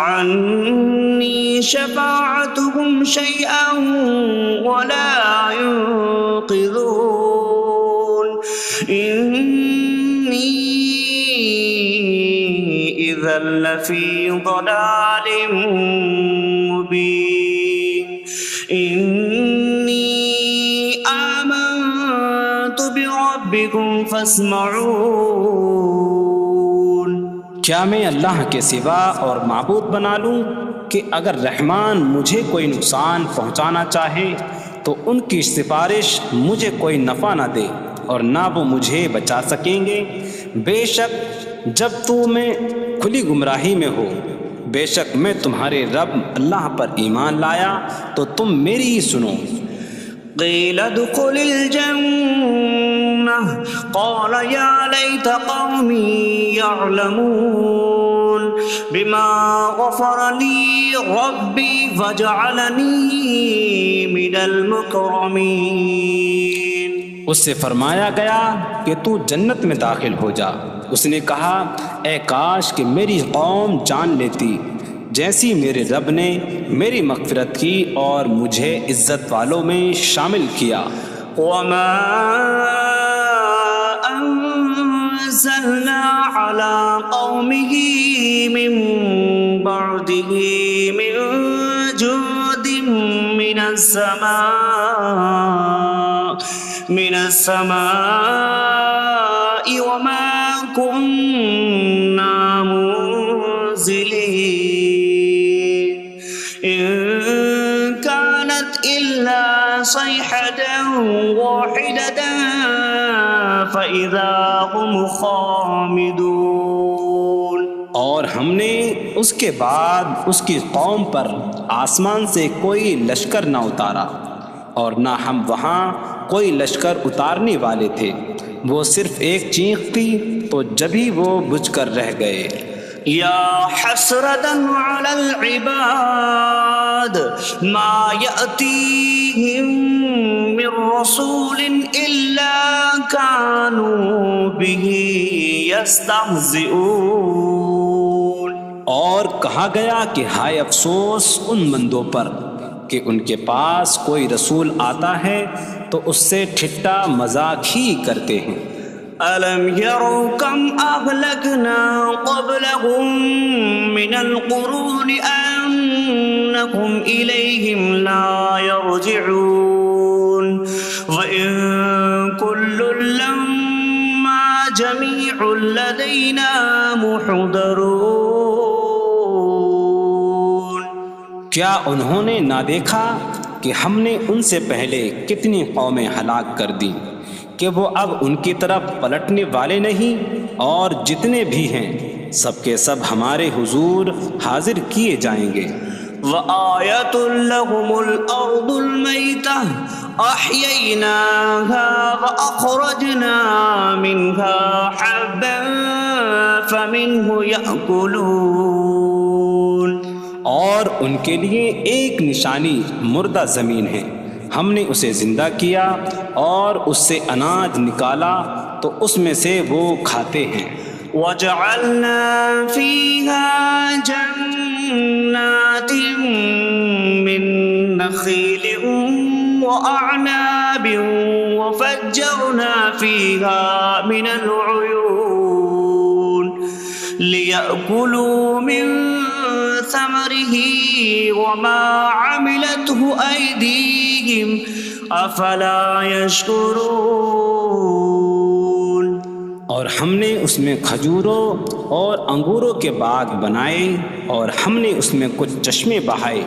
عني شفاعتهم شيئا ولا ينقذون إني إذا لفي ضلال مبين إني آمنت بربكم فاسمعون۔ کیا میں اللہ کے سوا اور معبود بنا لوں کہ اگر رحمان مجھے کوئی نقصان پہنچانا چاہے تو ان کی سفارش مجھے کوئی نفع نہ دے اور نہ وہ مجھے بچا سکیں گے؟ بے شک جب میں کھلی گمراہی میں ہو، بے شک میں تمہارے رب اللہ پر ایمان لایا تو تم میری ہی سنو۔ قیل ادخل الجنہ قال یا لیت قومی یعلمون بما غفر لی ربی فجعلنی من المکرمین۔ اس سے فرمایا گیا کہ تو جنت میں داخل ہو جا۔ اس نے کہا اے کاش کہ میری قوم جان لیتی جیسی میرے رب نے میری مغفرت کی اور مجھے عزت والوں میں شامل کیا۔ وما انزلنا على قومه من بعد برحمته من جود من السماء وما كنا منزلين إن كانت إلا صيحة واحدة فإذا هم خامدون۔ اور ہم نے اس کے بعد اس کی قوم پر آسمان سے کوئی لشکر نہ اتارا، اور نہ ہم وہاں کوئی لشکر اتارنے والے تھے۔ وہ صرف ایک چیخ تھی تو جبھی وہ بجھ کر رہ گئے۔ یا حسرتاً علی العباد ما یأتیہم من رسول الا کانوا بہ یستہزئون۔ اور کہا گیا کہ ہائے افسوس ان بندوں پر کہ ان کے پاس کوئی رسول آتا ہے تو اس سے ٹھٹا مذاق ہی کرتے ہیں۔ أَلَمْ يَرَوْا كَمْ أَهْلَكْنَا قَبْلَهُمْ مِنَ الْقُرُونِ أَنَّكُمْ إِلَيْهِمْ لَا يَرْجِعُونَ وَإِن كُلٌّ لَّمَّا جَمِيعٌ لَّدَيْنَا مُحْضَرُونَ۔ کیا انہوں نے نہ دیکھا کہ ہم نے ان سے پہلے کتنی قومیں ہلاک کر دیں کہ وہ اب ان کی طرف پلٹنے والے نہیں، اور جتنے بھی ہیں سب کے سب ہمارے حضور حاضر کیے جائیں گے۔ وَآیَةٌ لَّهُمُ الْأَرْضُ الْمَيْتَةُ أَحْيَيْنَاهَا وَأَخْرَجْنَا مِنْهَا حَبًّا فَمِنْهُ يَأْكُلُونَ۔ اور ان کے لیے ایک نشانی مردہ زمین ہے، ہم نے اسے زندہ کیا اور اس سے اناج نکالا تو اس میں سے وہ کھاتے ہیں۔ وَجَعَلْنَا فِيهَا جَنَّاتٍ مِّن نَّخِيلٍ وَأَعْنَابٍ وَفَجَّرْنَا فِيهَا مِنَ الْعُيُونِ لِيَأْكُلُوا مِن ثَمَرِهِ وَمَا عَمِلَتْهُ أَيْدِيهِمْ أَفَلَا يَشْكُرُونَ۔ اور ہم نے اس میں کھجوروں اور انگوروں کے باغ بنائے، اور ہم نے اس میں کچھ چشمے بہائے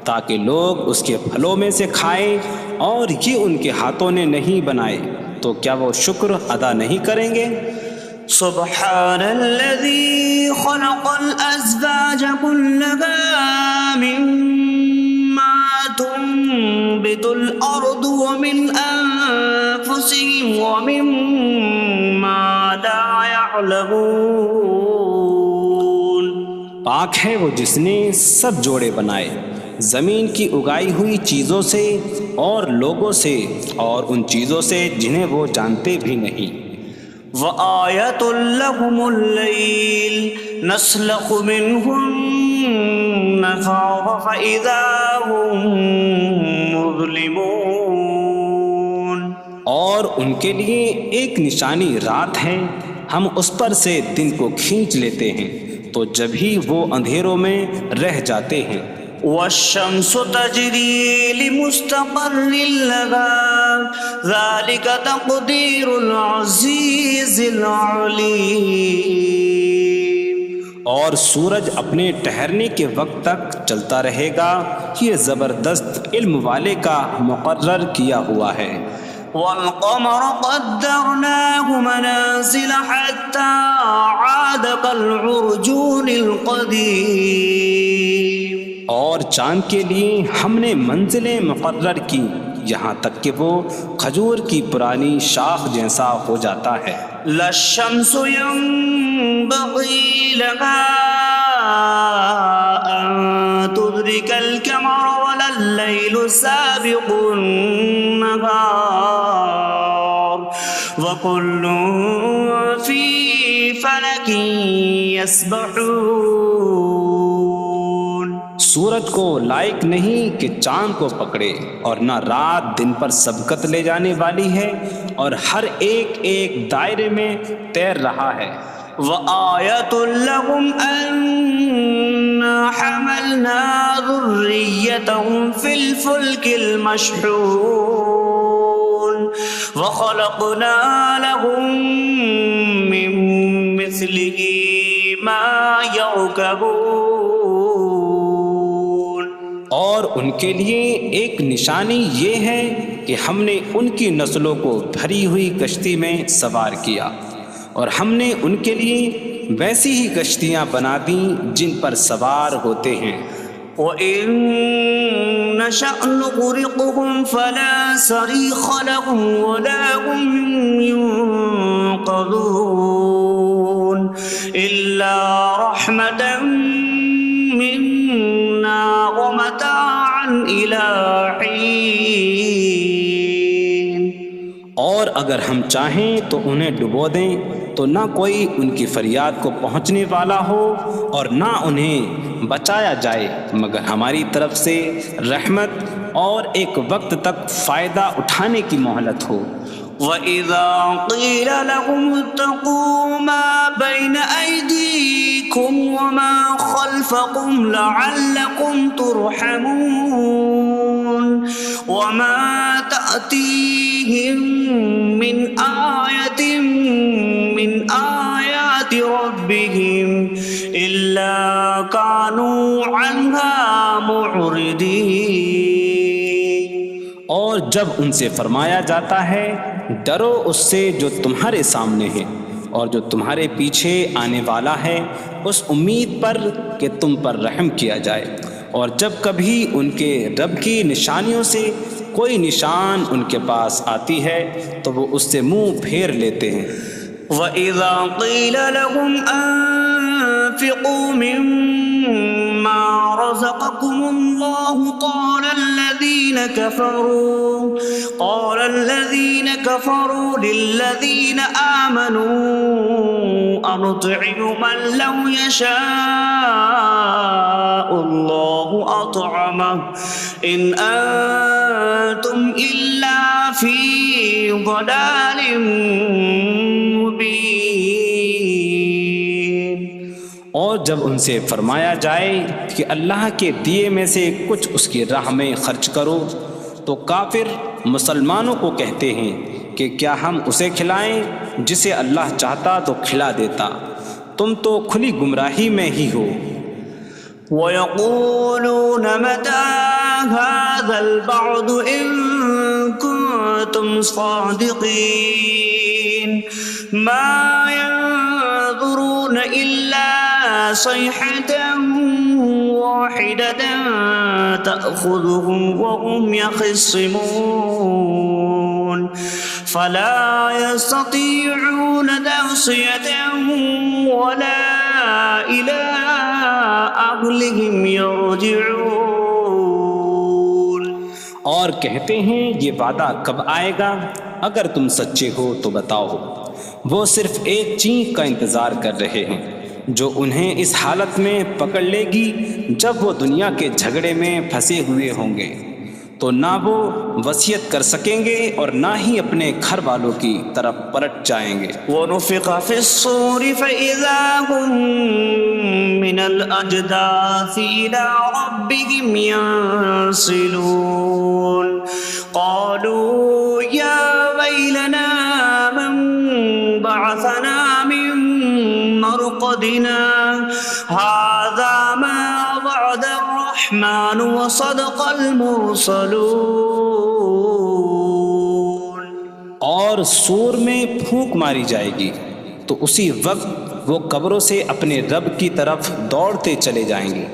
تاکہ لوگ اس کے پھلوں میں سے کھائیں، اور یہ ان کے ہاتھوں نے نہیں بنائے، تو کیا وہ شکر ادا نہیں کریں گے؟ سبحان الذي خلق الأزواج كلها مما تنبت الأرض ومن أنفسهم ومما لا يعلمون۔ پاک ہے وہ جس نے سب جوڑے بنائے زمین کی اگائی ہوئی چیزوں سے اور لوگوں سے اور ان چیزوں سے جنہیں وہ جانتے بھی نہیں۔ وَآیَةٌ لَّهُمُ اللَّيْلُ نَسْلَخُ مِنْهُ النَّهَارَ فَإِذَا هُم مُظْلِمُونَ۔ اور ان کے لیے ایک نشانی رات ہے، ہم اس پر سے دن کو کھینچ لیتے ہیں تو جبھی وہ اندھیروں میں رہ جاتے ہیں۔ وَالشَّمْسُ تَجْرِي لِمُسْتَقَرٍّ لَّهَا ذَلِكَ تَقْدِيرُ الْعَزِيزِ الْعَلِيمِ۔ اور سورج اپنے ٹھہرنے کے وقت تک چلتا رہے گا، یہ زبردست علم والے کا مقرر کیا ہوا ہے۔ وَالْقَمَرَ قَدَّرْنَاهُ مَنَازِلَ حَتَّى عَادَ كَالْعُرْجُونِ الْقَدِيمِ۔ اور چاند کے لیے ہم نے منزلیں مقرر کی یہاں تک کہ وہ کھجور کی پرانی شاخ جیسا ہو جاتا ہے۔ لا الشمس ينبغي لها أن تدرك القمر ولا الليل سابق النهار وكل في فلك يسبحون۔ سورج کو لائق نہیں کہ چاند کو پکڑے، اور نہ رات دن پر سبقت لے جانے والی ہے، اور ہر ایک ایک دائرے میں تیر رہا ہے۔ وآية لهم أنا حملنا ذريتهم في الفلك المشحون وخلقنا لهم من مثله ما يركبون۔ اور ان کے لیے ایک نشانی یہ ہے کہ ہم نے ان کی نسلوں کو بھری ہوئی کشتی میں سوار کیا، اور ہم نے ان کے لیے ویسی ہی کشتیاں بنا دیں جن پر سوار ہوتے ہیں۔ وَإِن نَّشَأْ نُغْرِقْهُمْ فَلَا صَرِيخَ لَهُمْ وَلَا هُمْ يُنقَذُونَ إِلَّا رَحْمَةً مِّنَّا وَمَتَاعًا إِلَىٰ حِينٍ۔ اور اگر ہم چاہیں تو انہیں ڈبو دیں تو نہ کوئی ان کی فریاد کو پہنچنے والا ہو اور نہ انہیں بچایا جائے مگر ہماری طرف سے رحمت اور ایک وقت تک فائدہ اٹھانے کی مہلت ہو۔ وَإِذَا قِيلَ لَهُمُ اتَّقُوا مَا بَيْنَ أَيْدِيكُمْ وَمَا خَلْفَكُمْ لَعَلَّكُمْ تُرْحَمُونَ وَمَا تَأْتِيهِم مِّنْ آيَةٍ مِّنْ آيَاتِ رَبِّهِمْ إِلَّا كَانُوا عَنْهَا مُعْرِضِينَ۔ اور جب ان سے فرمایا جاتا ہے ڈرو اس سے جو تمہارے سامنے ہے اور جو تمہارے پیچھے آنے والا ہے، اس امید پر کہ تم پر رحم کیا جائے، اور جب کبھی ان کے رب کی نشانیوں سے کوئی نشان ان کے پاس آتی ہے تو وہ اس سے منہ پھیر لیتے ہیں۔ وَإِذَا قِيلَ لَهُمْ أَنفِقُوا مِمَّا رَزَقَكُمُ اللَّهُ قَالَ الَّذِينَ كَفَرُوا لِلَّذِينَ آمَنُوا أَنُطْعِمُ مَن لَّوْ يَشَاءُ اللَّهُ أَطْعَمَهُ إِنْ أَنتُمْ إِلَّا فِي ضَلَالٍ مبین۔ اور جب ان سے فرمایا جائے کہ اللہ کے دیے میں سے کچھ اس کی راہ میں خرچ کرو تو کافر مسلمانوں کو کہتے ہیں کہ کیا ہم اسے کھلائیں جسے اللہ چاہتا تو کھلا دیتا، تم تو کھلی گمراہی میں ہی ہو۔ وَيَقُولُونَ مَتَىٰ هَٰذَا الْوَعْدُ إِن كُنتُمْ صَادِقِينَ مَا يَنظُرُونَ إِلَّا صَيْحَةً وَاحِدَةً تَأْخُذُهُمْ وَهُمْ يَخِصِّمُونَ فَلَا يَسْتَطِيعُونَ تَوْصِيَةً وَلَا إِلَىٰ أَهْلِهِمْ يَرْجِعُونَ۔ اور کہتے ہیں یہ وعدہ کب آئے گا؟ اگر تم سچے ہو تو بتاؤ۔ وہ صرف ایک چینک کا انتظار کر رہے ہیں جو انہیں اس حالت میں پکڑ لے گی جب وہ دنیا کے جھگڑے میں پھنسے ہوئے ہوں گے، تو نہ وہ وصیت کر سکیں گے اور نہ ہی اپنے گھر والوں کی طرف پلٹ جائیں گے۔ وَنُفِخَ فِي الصُّورِ فَإِذَا هُم مِّنَ الْأَجْدَاثِ إِلَىٰ رَبِّهِمْ يَنسِلُونَ قَالُوا يَا وَيْلَنَا مَن بَعَثَنَا مِن مَّرْقَدِنَا هَٰذَا مَا وَعَدَ الرَّحْمَٰنُ وَصَدَقَ الْمُرْسَلُونَ۔ اور سور میں پھونک ماری جائے گی تو اسی وقت وہ قبروں سے اپنے رب کی طرف دوڑتے چلے جائیں گے،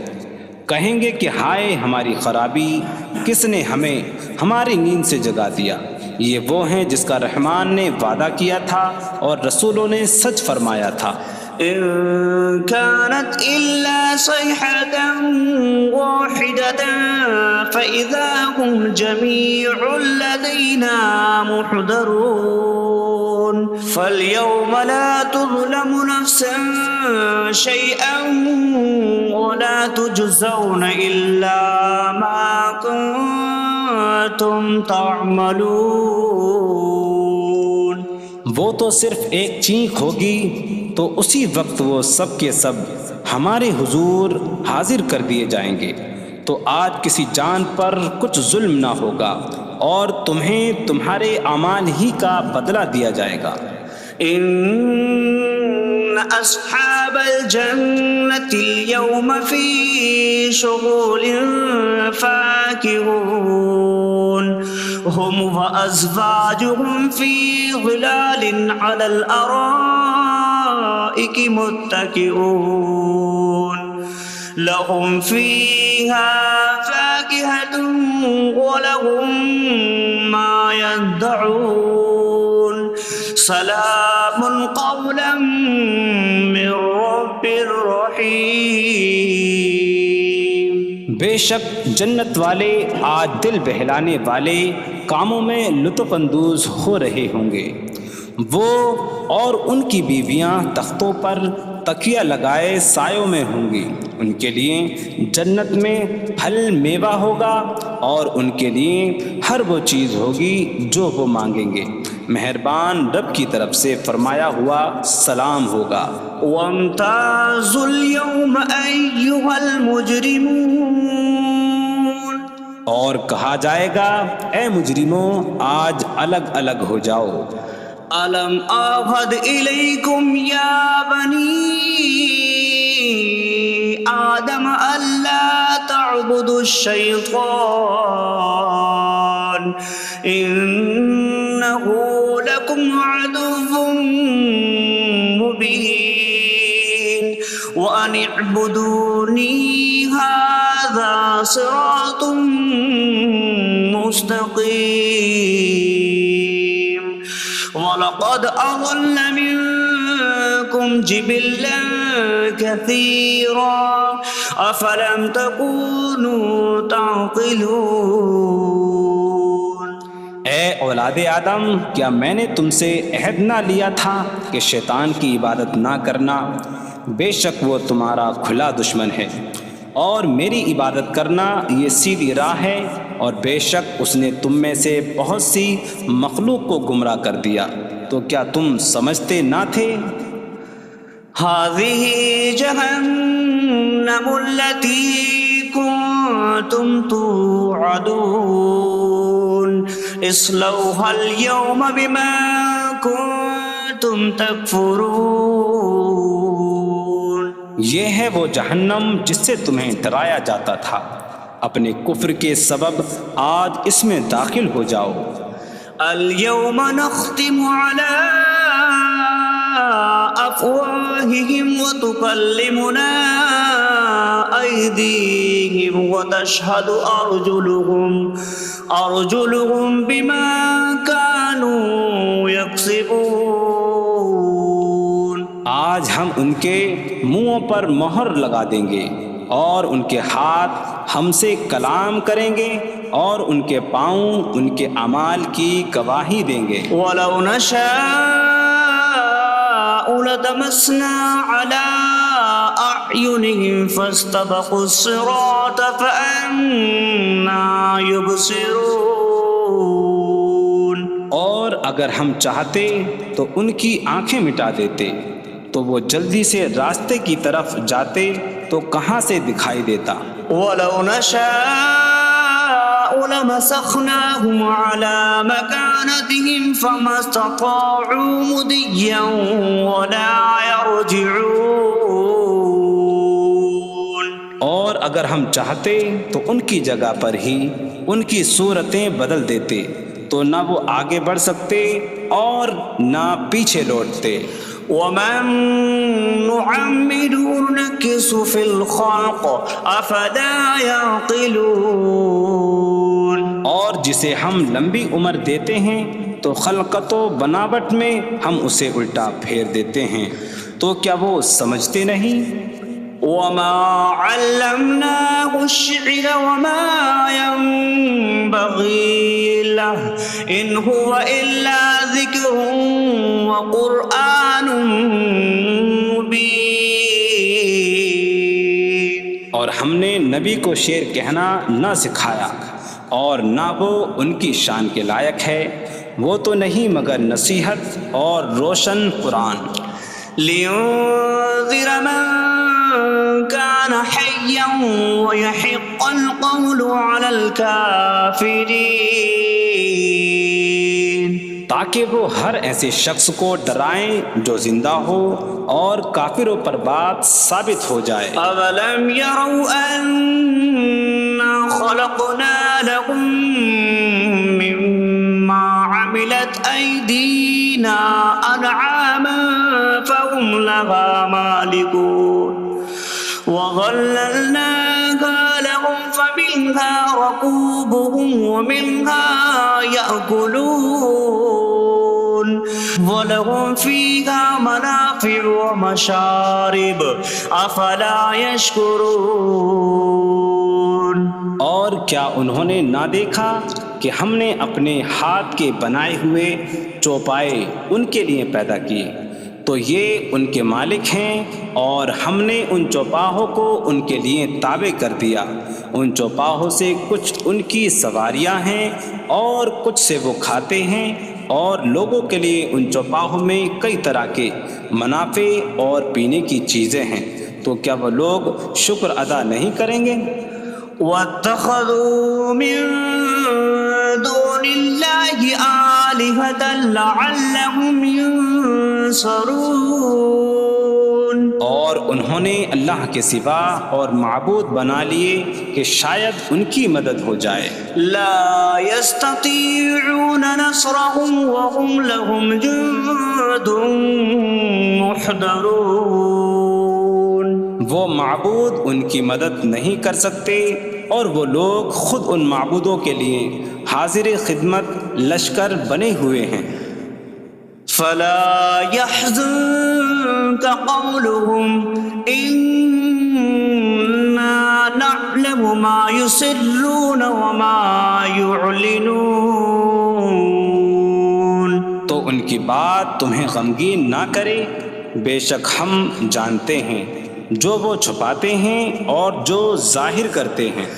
کہیں گے کہ ہائے ہماری خرابی، کس نے ہمیں ہماری نیند سے جگا دیا۔ یہ وہ ہیں جس کا رحمان نے وعدہ کیا تھا اور رسولوں نے سچ فرمایا تھا۔ إن كانت إلا صيحة واحدة فإذا هم جميع لدينا محضرون فاليوم لا تظلم نفس شيئا ولا تجزون إلا ما كنتم تعملون۔ وہ تو صرف ایک چینک ہوگی تو اسی وقت وہ سب کے سب ہمارے حضور حاضر کر دیے جائیں گے۔ تو آج کسی جان پر کچھ ظلم نہ ہوگا اور تمہیں تمہارے اعمال ہی کا بدلہ دیا جائے گا۔ إن أصحاب الجنة اليوم في شغل فاكهون هم وأزواجهم في ظلال على الأرائك متكئون لهم فيها فاكهة ولهم ما يدعون سلام قولا من رب رحیم۔ بے شک جنت والے آج دل بہلانے والے کاموں میں لطف اندوز ہو رہے ہوں گے۔ وہ اور ان کی بیویاں تختوں پر تکیہ لگائے سایوں میں ہوں گی۔ ان کے لیے جنت میں پھل میوہ ہوگا اور ان کے لیے ہر وہ چیز ہوگی جو وہ مانگیں گے۔ مہربان رب کی طرف سے فرمایا ہوا سلام ہوگا۔ وامتازوا اليوم أيها المجرمون، اور کہا جائے گا اے مجرموں آج الگ الگ ہو جاؤ۔ ألم أعهد إليكم يا بني آدم ألا تعبدوا الشيطان إنه لكم عدو مبين وأن اعبدوني هذا صراط مستقيم وَلَقَدْ أَضَلَّ مِنكُمْ جِبِلًّا كَثِيرًا أَفَلَمْ تَكُونُوا تَعْقِلُونَ۔ اے اولاد آدم، کیا میں نے تم سے عہد نہ لیا تھا کہ شیطان کی عبادت نہ کرنا؟ بے شک وہ تمہارا کھلا دشمن ہے، اور میری عبادت کرنا یہ سیدھی راہ ہے، اور بے شک اس نے تم میں سے بہت سی مخلوق کو گمراہ کر دیا۔ تو کیا تم سمجھتے نہ تھے؟ هذه جهنم التي كنتم توعدون اصلوها اليوم بما كنتم تكفرون۔ یہ ہے وہ جہنم جس سے تمہیں ڈرایا جاتا تھا، اپنے کفر کے سبب آج اس میں داخل ہو جاؤ۔ اليوم نختم على أفواههم وتكلمنا أيديهم وتشهد أرجلهم بما كانوا يكسبون۔ آج ہم ان کے منہوں پر مہر لگا دیں گے، اور ان کے ہاتھ ہم سے کلام کریں گے، اور ان کے پاؤں ان کے اعمال کی گواہی دیں گے۔ وَلَوْ نَشَاءُ لَطَمَسْنَا عَلَىٰ أَعْيُنِهِمْ فَاسْتَبَقُوا الصِّرَاطَ فَأَنَّىٰ يُبْصِرُونَ۔ اور اگر ہم چاہتے تو ان کی آنکھیں مٹا دیتے، تو وہ جلدی سے راستے کی طرف جاتے تو کہاں سے دکھائی دیتا۔ وَلَوْ نَشَاءُ لَمَسَخْنَاهُمْ عَلَىٰ مَكَانَتِهِمْ فَمَا اسْتَطَاعُوا مُضِيًّا وَلَا يَرْجِعُونَ۔ اور اگر ہم چاہتے تو ان کی جگہ پر ہی ان کی صورتیں بدل دیتے، تو نہ وہ آگے بڑھ سکتے اور نہ پیچھے لوٹتے۔ وَمَن نُّعَمِّرْهُ نُنَكِّسْهُ فِي الْخَلْقِ أَفَلَا يَعْقِلُونَ۔ اور جسے ہم لمبی عمر دیتے ہیں تو خلقت و بناوٹ میں ہم اسے الٹا پھیر دیتے ہیں، تو کیا وہ سمجھتے نہیں؟ وَمَا عَلَّمْنَاهُ الشِّعْرَ وَمَا يَنبَغِي لَهُ إِنْ هُوَ إِلَّا ذِكْرٌ وَقُرْآنٌ مُّبِينٌ۔ اور ہم نے نبی کو شعر کہنا نہ سکھایا، اور نہ وہ ان کی شان کے لائق ہے، وہ تو نہیں مگر نصیحت اور روشن قرآن۔ لينذر من كان حيا ويحق القول على الكافرين، تاکہ وہ ہر ایسے شخص کو ڈرائیں جو زندہ ہو اور کافروں پر بات ثابت ہو جائے۔ أولم يروا أنا خلقنا لهم مما عملت أيدينا أنعاما فهم لها مالكون وظللناها لهم فمنها ركوبهم ومنها يأكلون وَلَهُمْ فِيهَا مَنَافِعُ وَمَشَارِبُ أَفَلَا يَشْكُرُونَ۔ اور کیا انہوں نے نہ دیکھا کہ ہم نے اپنے ہاتھ کے بنائے ہوئے چوپائے ان کے لیے پیدا کیے، تو یہ ان کے مالک ہیں، اور ہم نے ان چوپاہوں کو ان کے لیے تابع کر دیا۔ ان چوپاہوں سے کچھ ان کی سواریاں ہیں اور کچھ سے وہ کھاتے ہیں، اور لوگوں کے لیے ان چوپاہوں میں کئی طرح کے منافع اور پینے کی چیزیں ہیں، تو کیا وہ لوگ شکر ادا نہیں کریں گے؟ وَاتَّخَذُوا مِن دُونِ اللَّهِ آلِهَةً لَعَلَّهُمْ يُنصَرُونَ، اور انہوں نے اللہ کے سوا اور معبود بنا لیے کہ شاید ان کی مدد ہو جائے۔ لا يستطيعون نصرهم وهم لهم جند محضرون، وہ معبود ان کی مدد نہیں کر سکتے، اور وہ لوگ خود ان معبودوں کے لیے حاضر خدمت لشکر بنے ہوئے ہیں۔ فلا يحزنك قولهم إنا نعلم ما يسرون وما يعلنون، تو ان کی بات تمہیں غمگین نہ کرے، بے شک ہم جانتے ہیں جو وہ چھپاتے ہیں اور جو ظاہر کرتے ہیں۔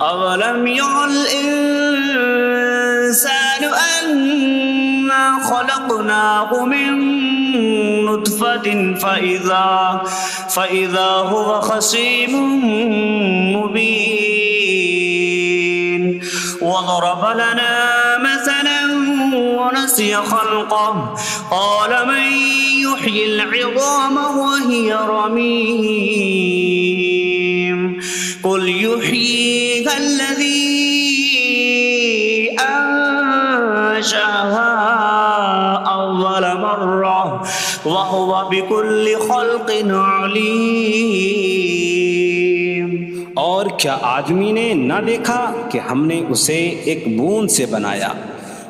اولم ير الانسان انا خلقناه من نطفة فإذا هو خصيم مبين وضرب لنا مثلا ونسي خلقه قال من يحيي العظام وهي رميم قل يحييها الذي أنشأها أول مرة وهو بكل خلق عليم۔ اور کیا آدمی نے نہ دیکھا کہ ہم نے اسے ایک بوند سے بنایا،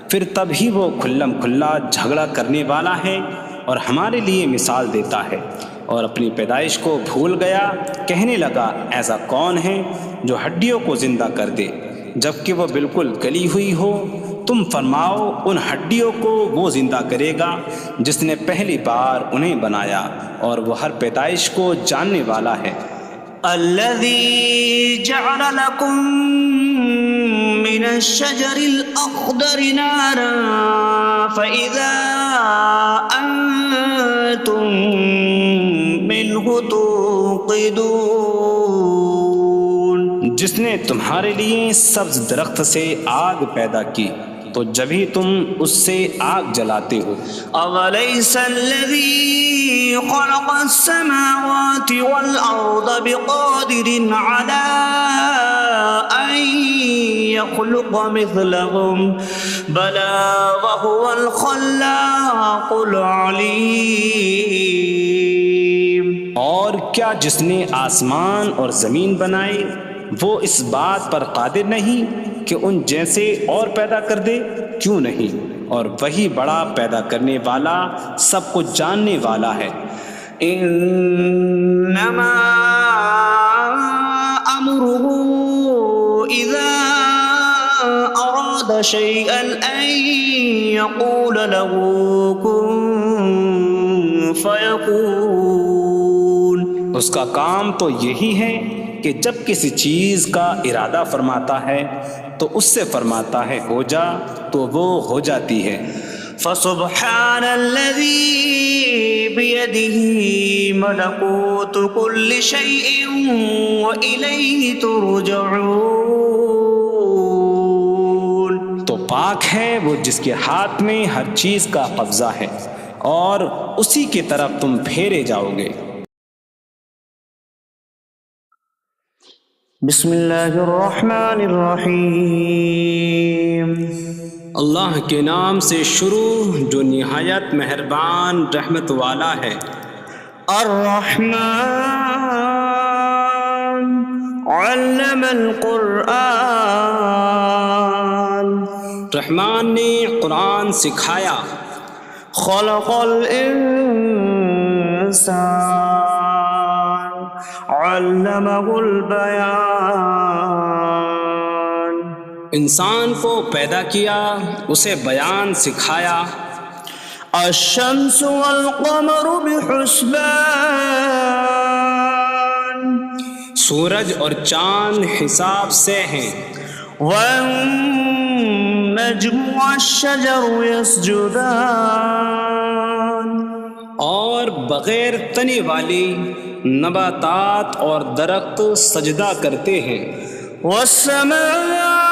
پھر تب ہی وہ کھلم کھلا جھگڑا کرنے والا ہے اور ہمارے لیے مثال دیتا ہے، اور اپنی پیدائش کو بھول گیا، کہنے لگا ایسا کون ہے جو ہڈیوں کو زندہ کر دے جبکہ وہ بالکل گلی ہوئی ہو؟ تم فرماؤ ان ہڈیوں کو وہ زندہ کرے گا جس نے پہلی بار انہیں بنایا، اور وہ ہر پیدائش کو جاننے والا ہے۔ الذي جعل لكم من الشجر الأخضر نارا فإذا أنتم منه توقدون، جس نے تمہارے لیے سبز درخت سے آگ پیدا کی تو جب ہی تم اس سے آگ جلاتے ہو۔ أَوَلَيْسَ الَّذِي خَلَقَ السَّمَاوَاتِ وَالْأَرْضَ بِقَادِرٍ عَلَىٰ أَن يَخْلُقَ مِثْلَهُم بَلَىٰ وَهُوَ الْخَلَّاقُ الْعَلِيمُ۔ اور کیا جس نے آسمان اور زمین بنائے وہ اس بات پر قادر نہیں کہ ان جیسے اور پیدا کر دے؟ کیوں نہیں، اور وہی بڑا پیدا کرنے والا سب کچھ جاننے والا ہے۔ انما امره اذا اراد شيئا ان يقول له كن فيكون، اس کا کام تو یہی ہے کہ جب کسی چیز کا ارادہ فرماتا ہے تو اس سے فرماتا ہے ہو جا، تو وہ ہو جاتی ہے۔ فسبحان الذي بيده ملكوت كل شيء وإليه ترجعون. تو پاک ہے وہ جس کے ہاتھ میں ہر چیز کا قبضہ ہے اور اسی کی طرف تم پھیرے جاؤ گے. بسم اللہ الرحمن الرحیم. اللہ کے نام سے شروع جو نہایت مہربان رحمت والا ہے. الرحمن علم القرآن. رحمان نے قرآن سکھایا. خلق الانسان علمہ البیان. انسان کو پیدا کیا اسے بیان سکھایا. الشمس والقمر بحسبان. سورج اور چاند حساب سے ہیں. والنجم والشجر يسجدان. اور بغیر تنے والی نباتات اور درخت سجدہ کرتے ہیں. والسماء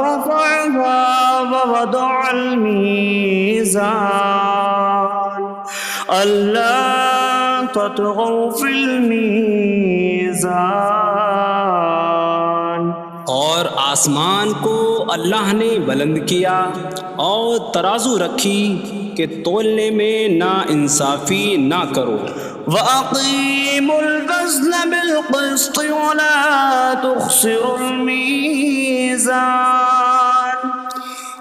رفعها ووضع الميزان ألا تطغوا في الميزان. اور آسمان کو اللہ نے بلند کیا اور ترازو رکھی کہ تولنے میں نا انصافی نہ کرو. وَأَقِيمُوا الْوَزْنَ بِالْقِسْطِ وَلَا تُخْسِرُوا الْمِيزَانَ.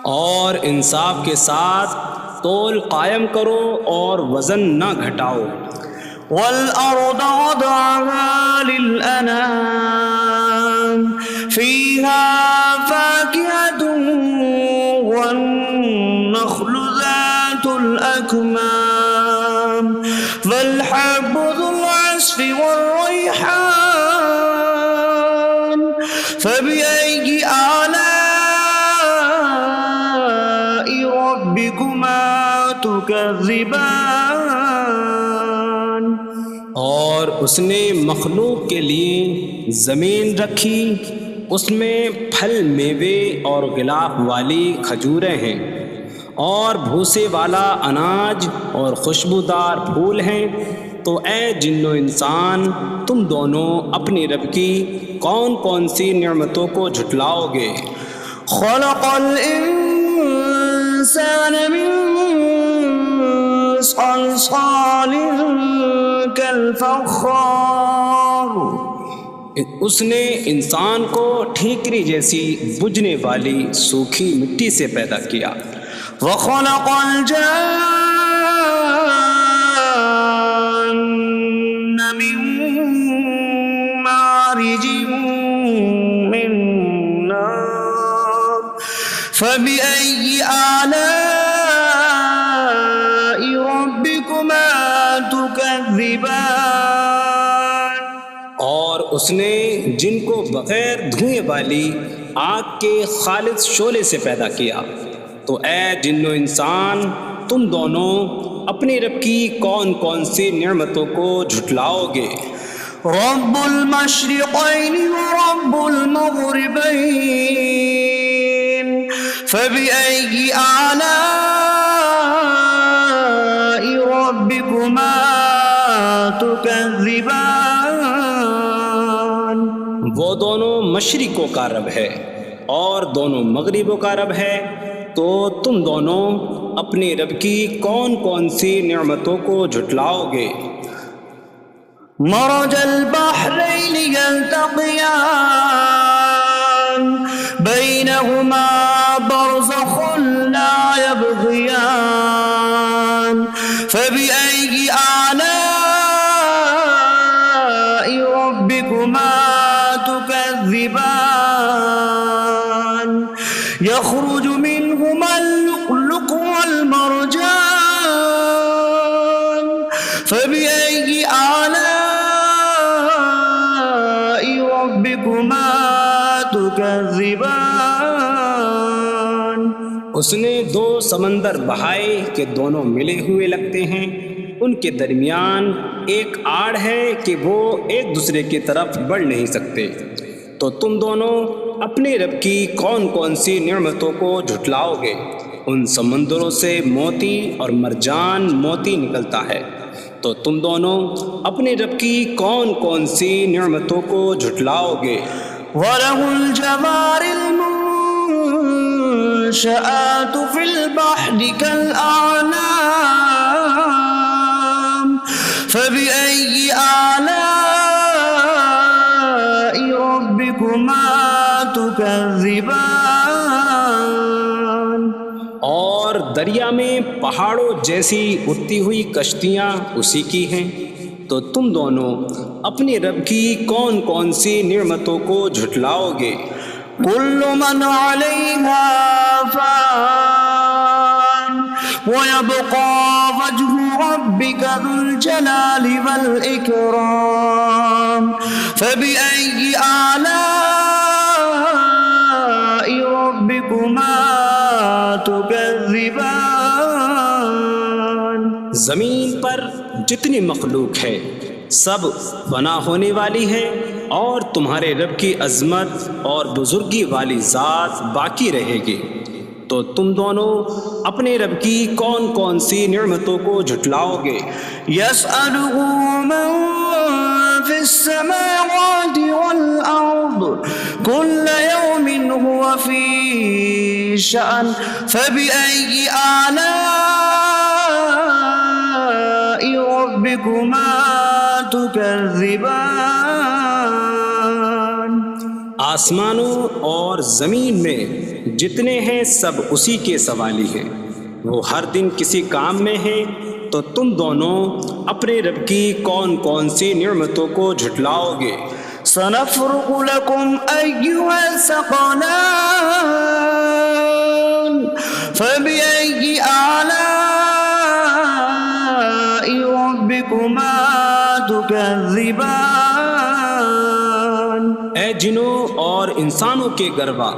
اور انصاف کے ساتھ تول قائم کرو اور وزن نہ گھٹاؤ. وَالْأَرْضَ وَضَعَهَا لِلْأَنَامِ فِيهَا فَاكِهَةٌ وَالنَّخْلُ ذَاتُ الْأَكْمَامِ وَالْحَبُّ ذُو الْعَصْفِ وَالرَّيْحَانُ فَبِأَيِّ آلَاءِ رَبِّكُمَا تُكَذِّبَانِ. اور اس نے مخلوق کے لیے زمین رکھی، اس میں پھل میوے اور غلاف والی کھجوریں ہیں اور بھوسے والا اناج اور خوشبودار پھول ہیں. تو اے جن و انسان تم دونوں اپنی رب کی کون کون سی نعمتوں کو جھٹلاؤ گے. خلق الانسان من صلصال کالفخار. اس نے انسان کو ٹھیکری جیسی بجھنے والی سوکھی مٹی سے پیدا کیا. وخلق الجان من مارج من نار فبأي آلاء ربكما تكذبان. اور اس نے جن کو بغیر دھوئیں والی آگ کے خالص شعلے سے پیدا کیا. تو اے جن و انسان تم دونوں اپنی رب کی کون کون سی نعمتوں کو جھٹلاؤ گے. رب المشرقین ورب المغربین فبأي آلاء ربكما تكذبان. وہ دونوں مشرقوں کا رب ہے اور دونوں مغربوں کا رب ہے. تو تم دونوں اپنی رب کی کون کون سی نعمتوں کو جھٹلاؤ گے. مرج البحرین یلتقیان بینہما برزخ لا یبغیان فبأي آلاء ربكما تكذبان. يخرج منهما اللؤلؤ والمرجان فبأي آلاء ربكما تكذبان. اس نے دو سمندر بہائے کہ دونوں ملے ہوئے لگتے ہیں، ان کے درمیان ایک آڑ ہے کہ وہ ایک دوسرے کی طرف بڑھ نہیں سکتے، تو تم دونوں اپنے رب کی کون کون سی نعمتوں کو جھٹلاؤ گے؟ ان سمندروں سے موتی اور مرجان موتی نکلتا ہے، تو تم دونوں اپنے رب کی کون کون سی نعمتوں کو جھٹلاؤ گے؟ وَلَهُ الْجَوَارِ الْمُنشَآتُ فِي الْبَحْرِ كَالْأَعْلَامِ فَبِأَيِّ آلَاءِ رَبِّكُمَا تُكَذِّبَانِ؟ اور دریا میں پہاڑوں جیسی اڑتی ہوئی کشتیاں اسی کی ہیں، تو تم دونوں اپنے رب کی کون کون سی نعمتوں کو جھٹلاؤ گے؟ كُلُّ مَنْ عَلَيْهَا فَانٍ وَيَبْقَى وَجْهُ رَبِّكَ ذُو الْجَلَالِ وَالْإِكْرَامِ فَبِأَيِّ آلَاءِ رَبِّكُمَا تُكَذِّبَانِ؟ زمین پر جتنی مخلوق ہے سب فنا ہونے والی ہے، اور تمہارے رب کی عظمت اور بزرگی والی ذات باقی رہے گی، تو تم دونوں اپنے رب کی کون کون سی نعمتوں کو جھٹلاؤ گے؟ يَسْأَلُهُ مَن فِي السَّمَاوَاتِ وَالْأَرْضِ كُلَّ يَوْمٍ هُوَ فِي شَأْنٍ فَبِأَيِّ آلَاءِ رَبِّكُمَا تُكَذِّبَانِ؟ آسمانوں اور زمین میں جتنے ہیں سب اسی کے سوالی ہیں، وہ ہر دن کسی کام میں ہیں، تو تم دونوں اپنے رب کی کون کون سی نعمتوں کو جھٹلاؤ گے؟ سَنَفْرُغُ لَكُمْ أَيُّهَ الثَّقَلَانِ فَبِأَيِّ آلَاءِ رَبِّكُمَا تُكَذِّبَانِ؟ اے جنوں اور انسانوں کے گروہ،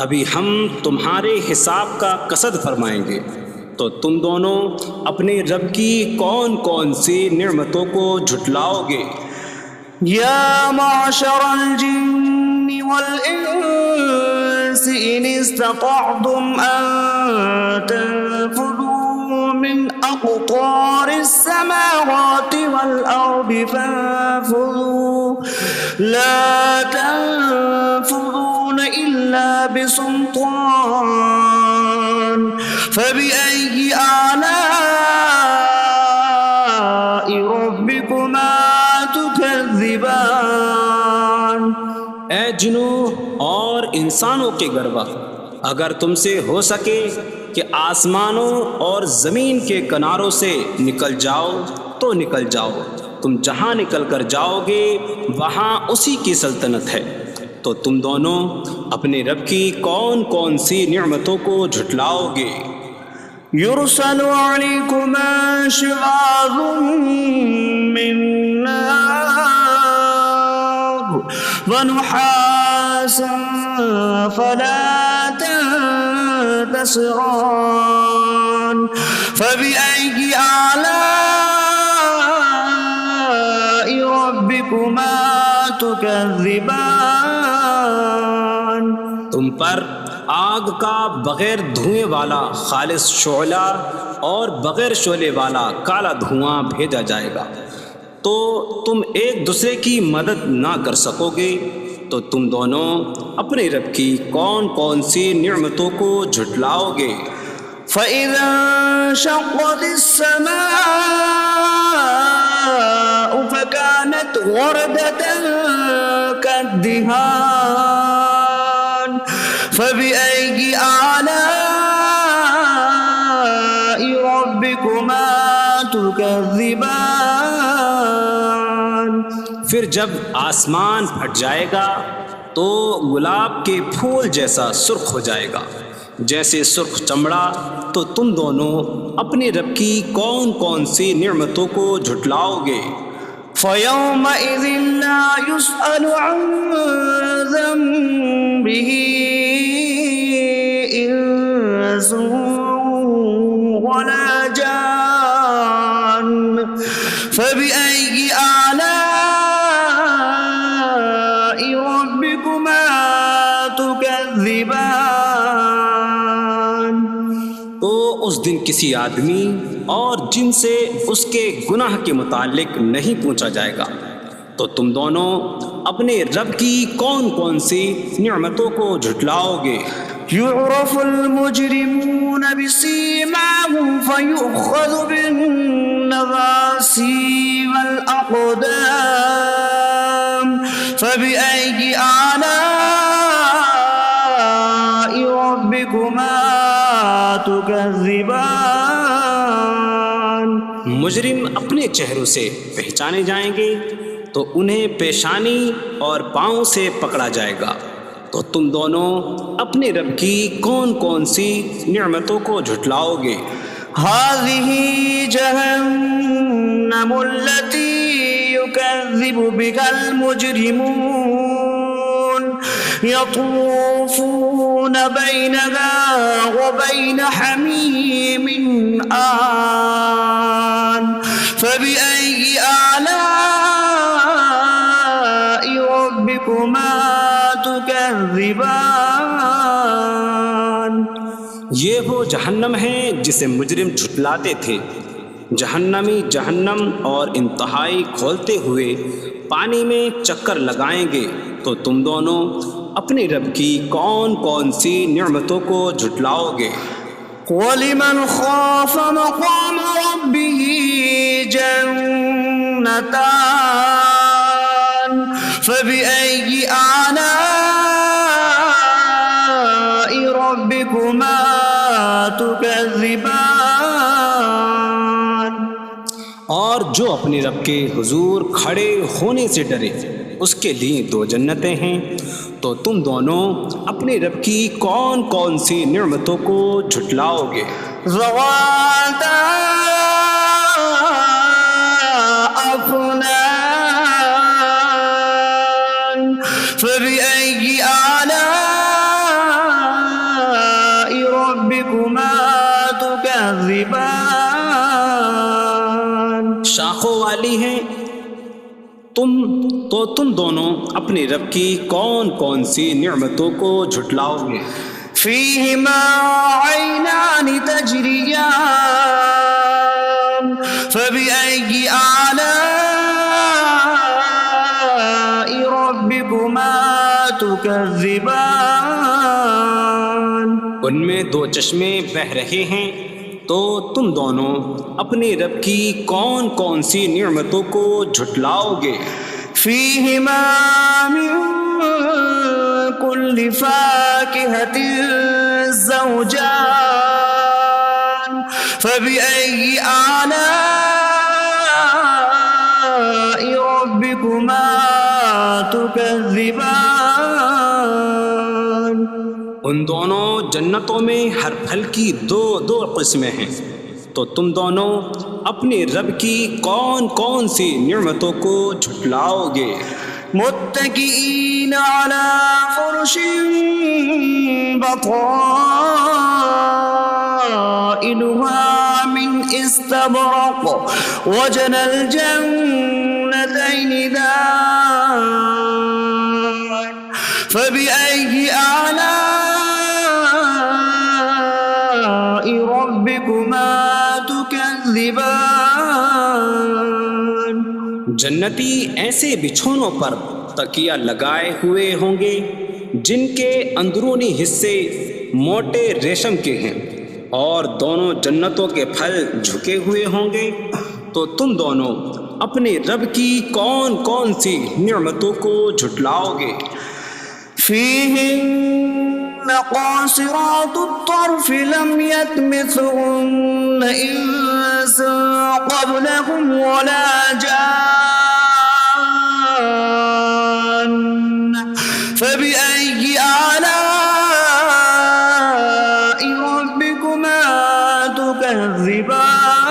ابھی ہم تمہارے حساب کا قصد فرمائیں گے، تو تم دونوں اپنے رب کی کون کون سی نعمتوں کو جھٹلاؤ گے؟ يَا مَعْشَرَ الْجِنِّ وَالْإِنسِ إِنِ اسْتَطَعْتُمْ أَن تَنفُذُوا مِنْ أَقْطَارِ السَّمَاوَاتِ وَالْأَرْضِ فَانفُذُوا لَا تَنفُذُونَ إِلَّا بِسُلْطَانٍ فَبِأَيِّ آلَاءِ رَبِّكُمَا تُكَذِّبَانِ؟ اے جنوں اور انسانوں کے گروہ، اگر تم سے ہو سکے کہ آسمانوں اور زمین کے کناروں سے نکل جاؤ تو نکل جاؤ، تم جہاں نکل کر جاؤ گے وہاں اسی کی سلطنت ہے، تو تم دونوں اپنے رب کی کون کون سی نعمتوں کو جھٹلاؤ گے؟ يُرْسَلُ عَلَيْكُمَا شِوَاظٌ مِّن نَّارٍ وَنُحَاسٌ فَلَا تَنتَصِرَانِ فَبِأَيِّ آلَاءِ رَبِّكُمَا تُكَذِّبَانِ؟ تم پر آگ کا بغیر دھوئیں والا خالص شعلہ اور بغیر شعلے والا کالا دھواں بھیجا جائے گا، تو تم ایک دوسرے کی مدد نہ کر سکو گے، تو تم دونوں اپنے رب کی کون کون سی نعمتوں کو جھٹلاؤ گے؟ فَإِذَا انشَقَّتِ السَّمَاءُ فَكَانَتْ وَرْدَةً كَالدِّهَانِ فَبِأَيِّ آلَاءِ رَبِّكُمَا تُكَذِّبَانِ؟ پھر جب آسمان پھٹ جائے گا تو گلاب کے پھول جیسا سرخ ہو جائے گا، جیسے سرخ چمڑا، تو تم دونوں اپنے رب کی کون کون سی نعمتوں کو جھٹلاؤ گے؟ فَيَوْمَئِذٍ لَا يُسْأَلُ عَن ذَنبِهِ إِنسٌ ولا جان فبأي آلاء ربكما تكذبان. تو اس دن کسی آدمی اور جن سے اس کے گناہ کے متعلق نہیں پوچھا جائے گا. تو تم دونوں اپنے رب کی کون کون سی نعمتوں کو جھٹلاؤ گے؟ يعرف المجرمون بسيماهم فيؤخذ بالنواصي والأقدام فبأي آلاء ربكما تكذبان. مجرم اپنے چہروں سے پہچانے جائیں گے تو انہیں پیشانی اور پاؤں سے پکڑا جائے گا. تو تم دونوں اپنے رب کی کون کون سی نعمتوں کو جھٹلاؤ گے؟ هذه جهنم التي يكذب بها المجرمون يطوفون بينها وبين حميم آن فبأي آلاء ربكما تكذبان. یہ وہ جہنم ہے جسے مجرم جھٹلاتے تھے. جہنمی جہنم اور انتہائی کھولتے ہوئے پانی میں چکر لگائیں گے. تو تم دونوں اپنے رب کی کون کون سی نعمتوں کو جھٹلاؤ گے؟ وَلِمَنْ خَافَ مَقَامَ رَبِّهِ جَنَّتَانِ فَبِأَيِّ آلَاءِ رَبِّكُمَا تُكَذِّبَانِ. اور جو اپنے رب کے حضور کھڑے ہونے سے ڈرے اس کے لیے 2 جنتیں ہیں. تو تم دونوں اپنے رب کی کون کون سی نعمتوں کو جھٹلاؤ گے؟ ذواتا افنان فبأي آلاء ربكما تكذبان. شاخوں والی ہیں. تم دونوں اپنے رب کی کون کون سی نعمتوں کو جھٹلاؤ گے؟ فيهما عينان تجريان فبأي آلاء ربكما تكذبان. ان میں 2 چشمے بہہ رہے ہیں. تو تم دونوں اپنے رب کی کون کون سی نعمتوں کو جھٹلاؤ گے؟ فيهما من كل فاكهة زوجان فبأي آلاء ربكما تكذبان. ان دونوں جنتوں میں ہر پھل کی 2 قسمیں ہیں. تو تم دونوں اپنے رب کی کون کون سی نعمتوں کو جھٹلاؤ گے؟ متكئين على فرش بطائنها من استبرق وجنى الجنتين دان فبأي آلاء ربكما تكذبان. جنتی ایسے بچھونوں پر تکیہ لگائے ہوئے ہوں گے جن کے اندرونی حصے موٹے ریشم کے ہیں اور دونوں جنتوں کے پھل جھکے ہوئے ہوں گے. تو تم دونوں اپنے رب کی کون کون سی نعمتوں کو جھٹلاؤ گے؟ فيهن قاصرات الطرف لم يطمثهن إنس قبلهم ولا جان فبأي آلاء ربكما تكذبان.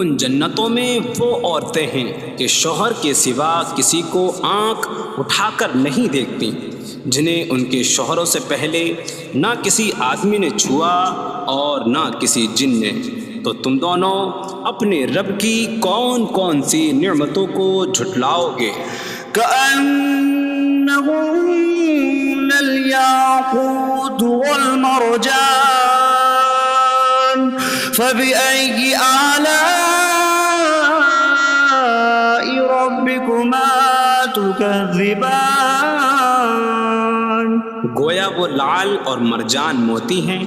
ان جنتوں میں وہ عورتیں ہیں کہ شوہر کے سوا کسی کو آنکھ اٹھا کر نہیں دیکھتی، جنہیں ان کے شوہروں سے پہلے نہ کسی آدمی نے چھوا اور نہ کسی جن نے۔ تو تم دونوں اپنے رب کی کون کون سی نعمتوں کو جھٹلاؤ گے؟ كأنهن الياقوت والمرجان فبأي آلاء ربكما تكذبان۔ گویا وہ لعل اور مرجان موتی ہیں۔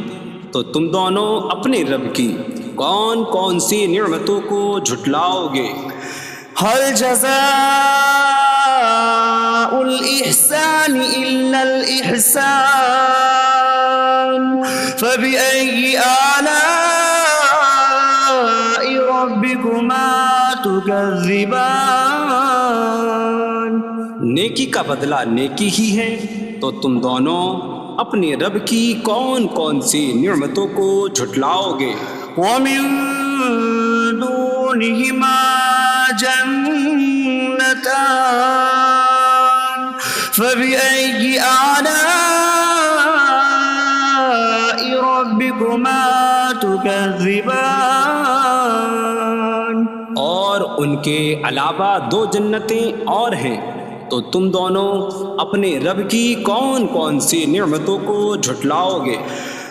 تو تم دونوں اپنے رب کی کون کون سی نعمتوں کو جھٹلاؤ گے؟ هل جزاء الإحسان إلا الإحسان فبأي آلاء ربكما تكذبان۔ نیکی کا بدلہ نیکی ہی ہے، تو تم دونوں اپنے رب کی کون کون سی نعمتوں کو جھٹلاؤ گے؟ ومن دونهما جنتان فبأي آلاء ربكما تكذبان۔ اور ان کے علاوہ دو جنتیں اور ہیں، تو تم دونوں اپنے رب کی کون کون سی نعمتوں کو جھٹلاؤ گے؟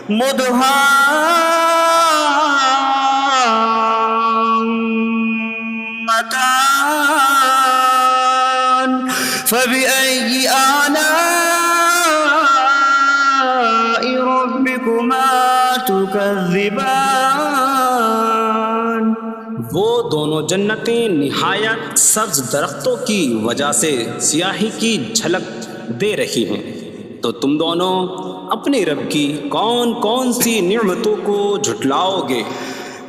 مدهامتان فبأي آلاء ربكما تكذبان۔ وہ دونوں جنتیں نہایت سبز درختوں کی وجہ سے سیاہی کی جھلک دے رہی ہیں، تو تم دونوں اپنے رب کی کون کون سی نعمتوں کو جھٹلاؤ گے؟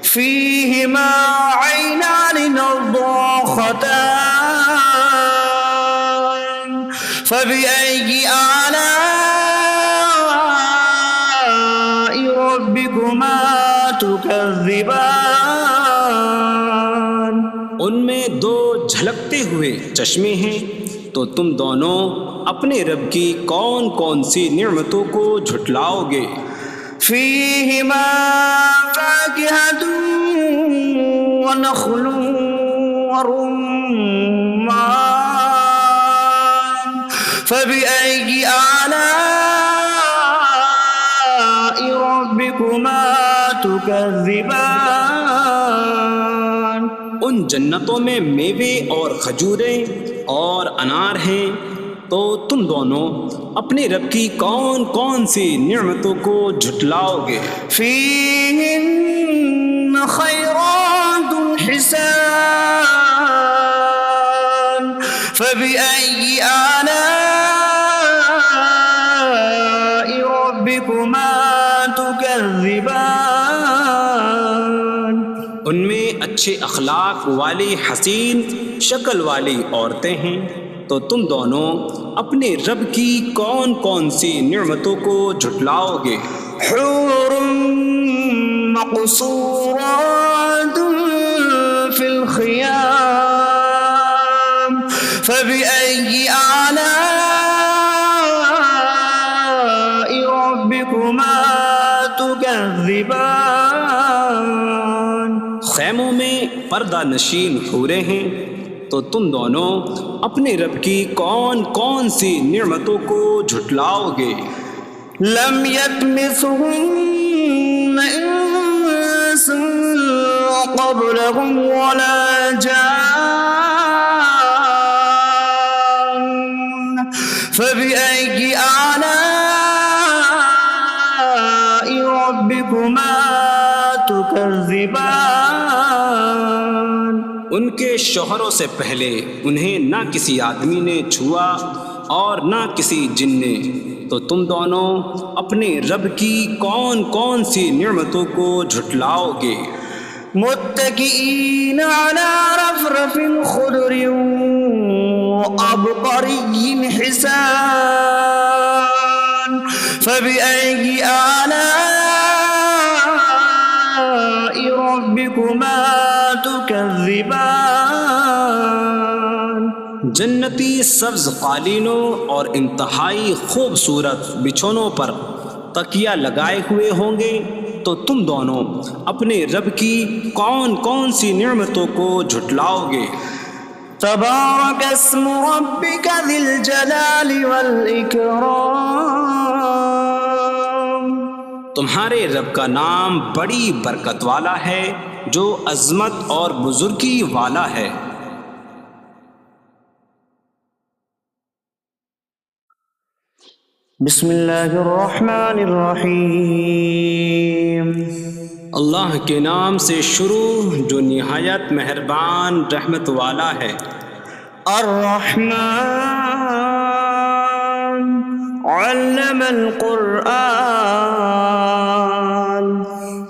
فيهما عينان نضاختان فبأي آلاء ربكما تكذبان۔ ان میں دو جھلکتے ہوئے چشمے ہیں، تو تم دونوں اپنے رب کی کون کون سی نعمتوں کو جھٹلاؤ گے؟ فيهما فاكهة ونخل ورمان فبأي آلاء ربكما تكذبان۔ ان جنتوں میں میوے اور کھجوریں اور انار ہیں، تو تم دونوں اپنے رب کی کون کون سی نعمتوں کو جھٹلاؤ گے؟ فيهن خيرات حسان فبأي آلاء ربكما تكذبان۔ ان میں اچھے اخلاق والی حسین شکل والی عورتیں ہیں، تو تم دونوں اپنے رب کی کون کون سی نعمتوں کو جھٹلاؤ گے؟ حور مقصورات في الخيام فبأي آلاء ربكما تكذبان۔ خیموں میں پردہ نشین حوریں ہیں، تو تم دونوں اپنے رب کی کون کون سی نعمتوں کو جھٹلاؤ گے؟ لم يطمثهن انس قبلهم ولا جان فبأي آلاء ربكما تكذبان۔ ان کے شوہروں سے پہلے انہیں نہ کسی آدمی نے چھوا اور نہ کسی جن نے، تو تم دونوں اپنے رب کی کون کون سی نعمتوں کو جھٹلاؤ گے؟ متكئين على رفرف خضر وعبقري حسان فبأي آلاء ربكما تكذبان۔ جنتی سبز قالینوں اور انتہائی خوبصورت بچھونوں پر تکیہ لگائے ہوئے ہوں گے، تو تم دونوں اپنے رب کی کون کون سی نعمتوں کو جھٹلاؤ گے؟ تبارک اسم ربک ذی الجلال والاکرام، تمہارے رب کا نام بڑی برکت والا ہے جو عظمت اور بزرگی والا ہے۔ بسم اللہ الرحمن الرحیم، اللہ کے نام سے شروع جو نہایت مہربان رحمت والا ہے۔ الرحمن علم القرآن،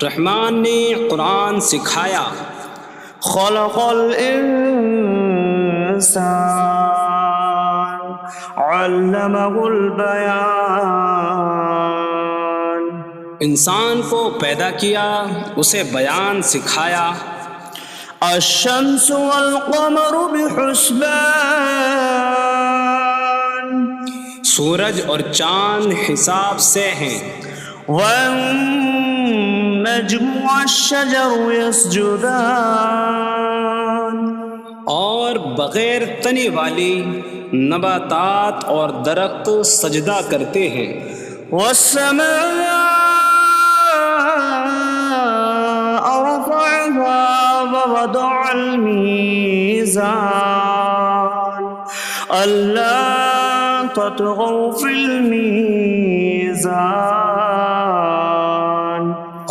رحمان نے قرآن سکھایا۔ خلق الانسان علمہ البیان، انسان کو پیدا کیا، اسے بیان سکھایا۔ الشمس والقمر بحسبان، سورج اور چاند حساب سے ہیں۔ والنجم والشجر يسجدان، اور بغیر تنے والی نباتات اور درخت سجدہ کرتے ہیں۔ والسماء رفعها ووضع الميزان ألا تطغوا في الميزان،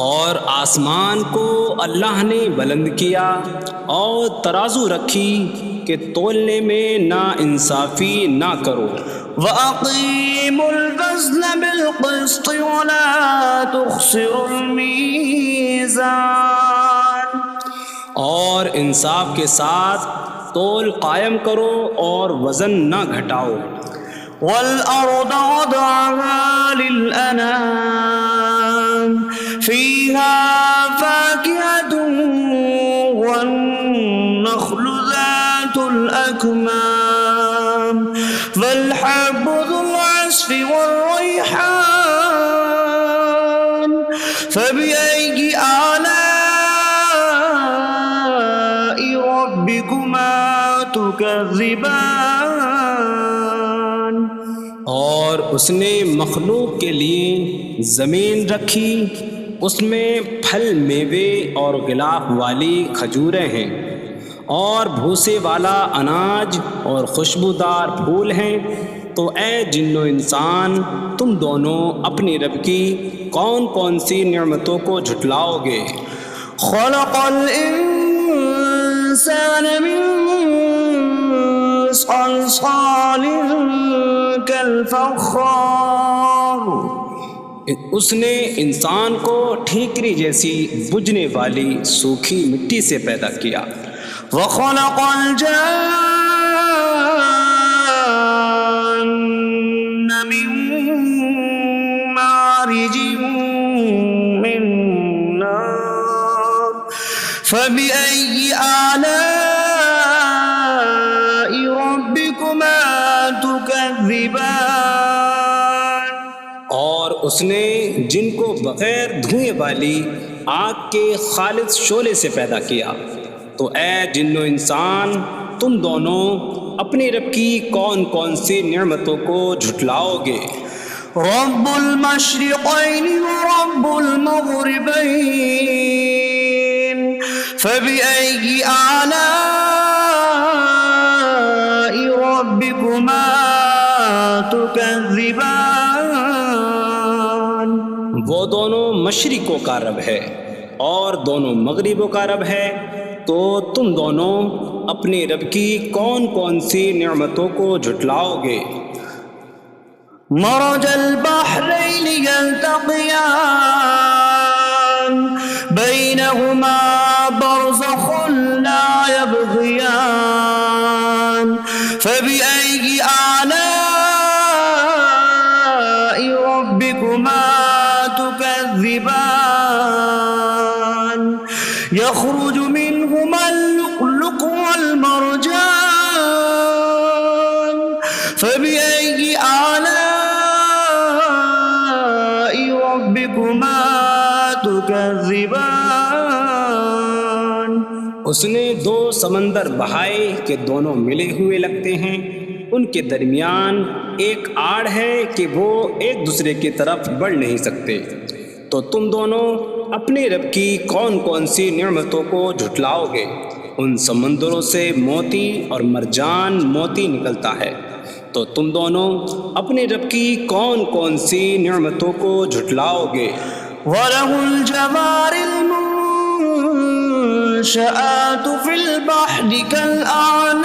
اور آسمان کو اللہ نے بلند کیا اور ترازو رکھی کہ تولنے میں نا انصافی نہ کرو۔ وَأَقِيمُوا الْوَزْنَ بِالْقِسْطِ وَلَا تُخْسِرُوا الْمِيزَانَ، اور انصاف کے ساتھ تول قائم کرو اور وزن نہ گھٹاؤ۔ وَالْأَرْضَ وَضَعَهَا لِلْأَنَامِ فِيهَا فَاكِهَةٌ وَالنَّخْلُ ذَاتُ الْأَكْمَامِ وَالْحَبُّ ذُو الْعَصْفِ وَالرَّيْحَانُ فَبِأَيِّ آلَاءِ رَبِّكُمَا تُكَذِّبَانِ، اور اس نے مخلوق کے لیے زمین رکھی، اس میں پھل میوے اور غلاف والی کھجوریں ہیں، اور بھوسے والا اناج اور خوشبودار پھول ہیں۔ تو اے جن و انسان، تم دونوں اپنی رب کی کون کون سی نعمتوں کو جھٹلاؤ گے؟ خلق الانسان من صلصال کالفخار، اس نے انسان کو ٹھیکری جیسی بجھنے والی سوکھی مٹی سے پیدا کیا۔ وخلق الجان من مارج من نار فبأي آلاء ربكما تكذبان، اور اس نے جن کو بغیر دھوئیں والی آگ کے خالص شعلے سے پیدا کیا۔ تو اے جن و انسان، تم دونوں اپنے رب کی کون کون سی نعمتوں کو جھٹلاؤ گے؟ رب المشرقین ورب المغربین فبأي آلاء ربكما تكذبان، وہ دونوں مشرقوں کا رب ہے اور دونوں مغربوں کا رب ہے، تو تم دونوں اپنے رب کی کون کون سی نعمتوں کو جھٹلاؤ گے؟ مرج البحرین یلتقیان بینہما برزخ لا یبغیان فبأي آلاء ربكما تكذبان، يخرج منهما اللؤلؤ والمرجان ربكما تكذبان. اس نے دو سمندر بہائے کہ دونوں ملے ہوئے لگتے ہیں، ان کے درمیان ایک آڑ ہے کہ وہ ایک دوسرے کی طرف بڑھ نہیں سکتے، تو تم دونوں اپنے رب کی کون کون سی نعمتوں کو جھٹلاؤ گے؟ ان سمندروں سے موتی اور مرجان موتی نکلتا ہے، تو تم دونوں اپنے رب کی کون کون سی نعمتوں کو جھٹلاؤ گے؟ وَلَهُ الْجَوَارِ الْمُنشَآتُ فِي الْبَحْرِ كَالْأَعْلَامِ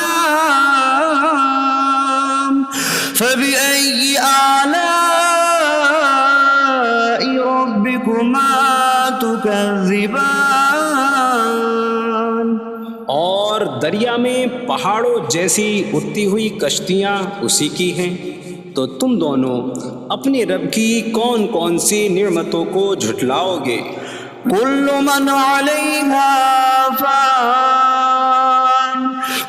فَبِأَيِّ آلَاءِ رَبِّكُمَا تُكَذِّبَانِ. اور دریا میں پہاڑوں جیسی اڑتی ہوئی کشتیاں اسی کی ہیں، تو تم دونوں اپنے رب کی کون کون سی نعمتوں کو جھٹلاؤ گے؟ كل من عليها فان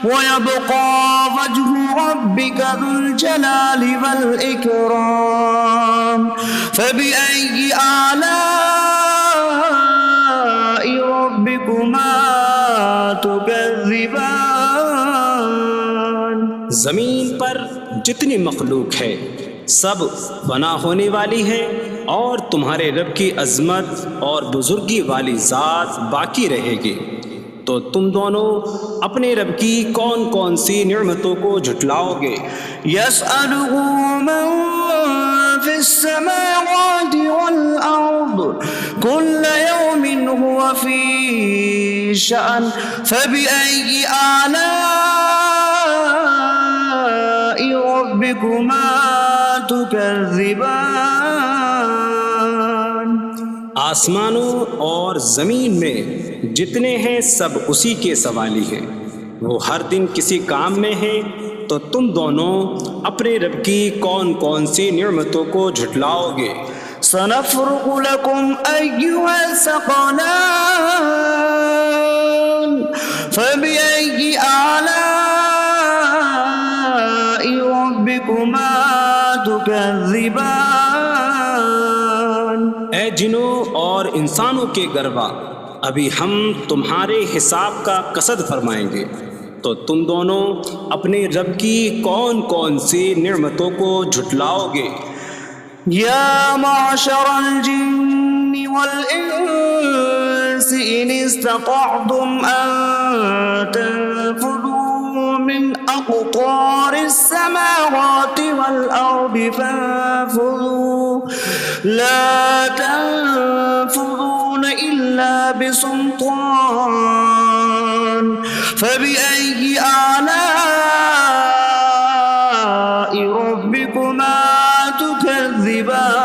ويبقى وجه ربك ذو الجلال والإكرام فبأي آلاء ربكما تكذبان. زمین پر جتنی مخلوق ہے سب فنا ہونے والی ہے، اور تمہارے رب کی عظمت اور بزرگی والی ذات باقی رہے گی، تو تم دونوں اپنے رب کی کون کون سی نعمتوں کو جھٹلاؤ گے؟ يسأله من في السماوات والأرض كل يوم هو في شأن فبأي آلاء ربكما تكذبان. آسمانوں اور زمین میں جتنے ہیں سب اسی کے سوالی ہیں، وہ ہر دن کسی کام میں ہیں، تو تم دونوں اپنے رب کی کون کون سی نعمتوں کو جھٹلاؤ گے؟ سنفرغ لكم أيها الثقلان فبأي آلاء ربكما تكذبان. اے جنوں اور انسانوں کے گروہ، ابھی ہم تمہارے حساب کا قصد فرمائیں گے، تو تم دونوں اپنے رب کی کون کون سی نعمتوں کو جھٹلاؤ گے؟ يا معشر الجن والإنس إن استطعتم أن تنفذوا من أقطار السماوات والأرض فانفذوا لا تنفذون إلا بسلطان فبأي آلاء ربكما تكذبان.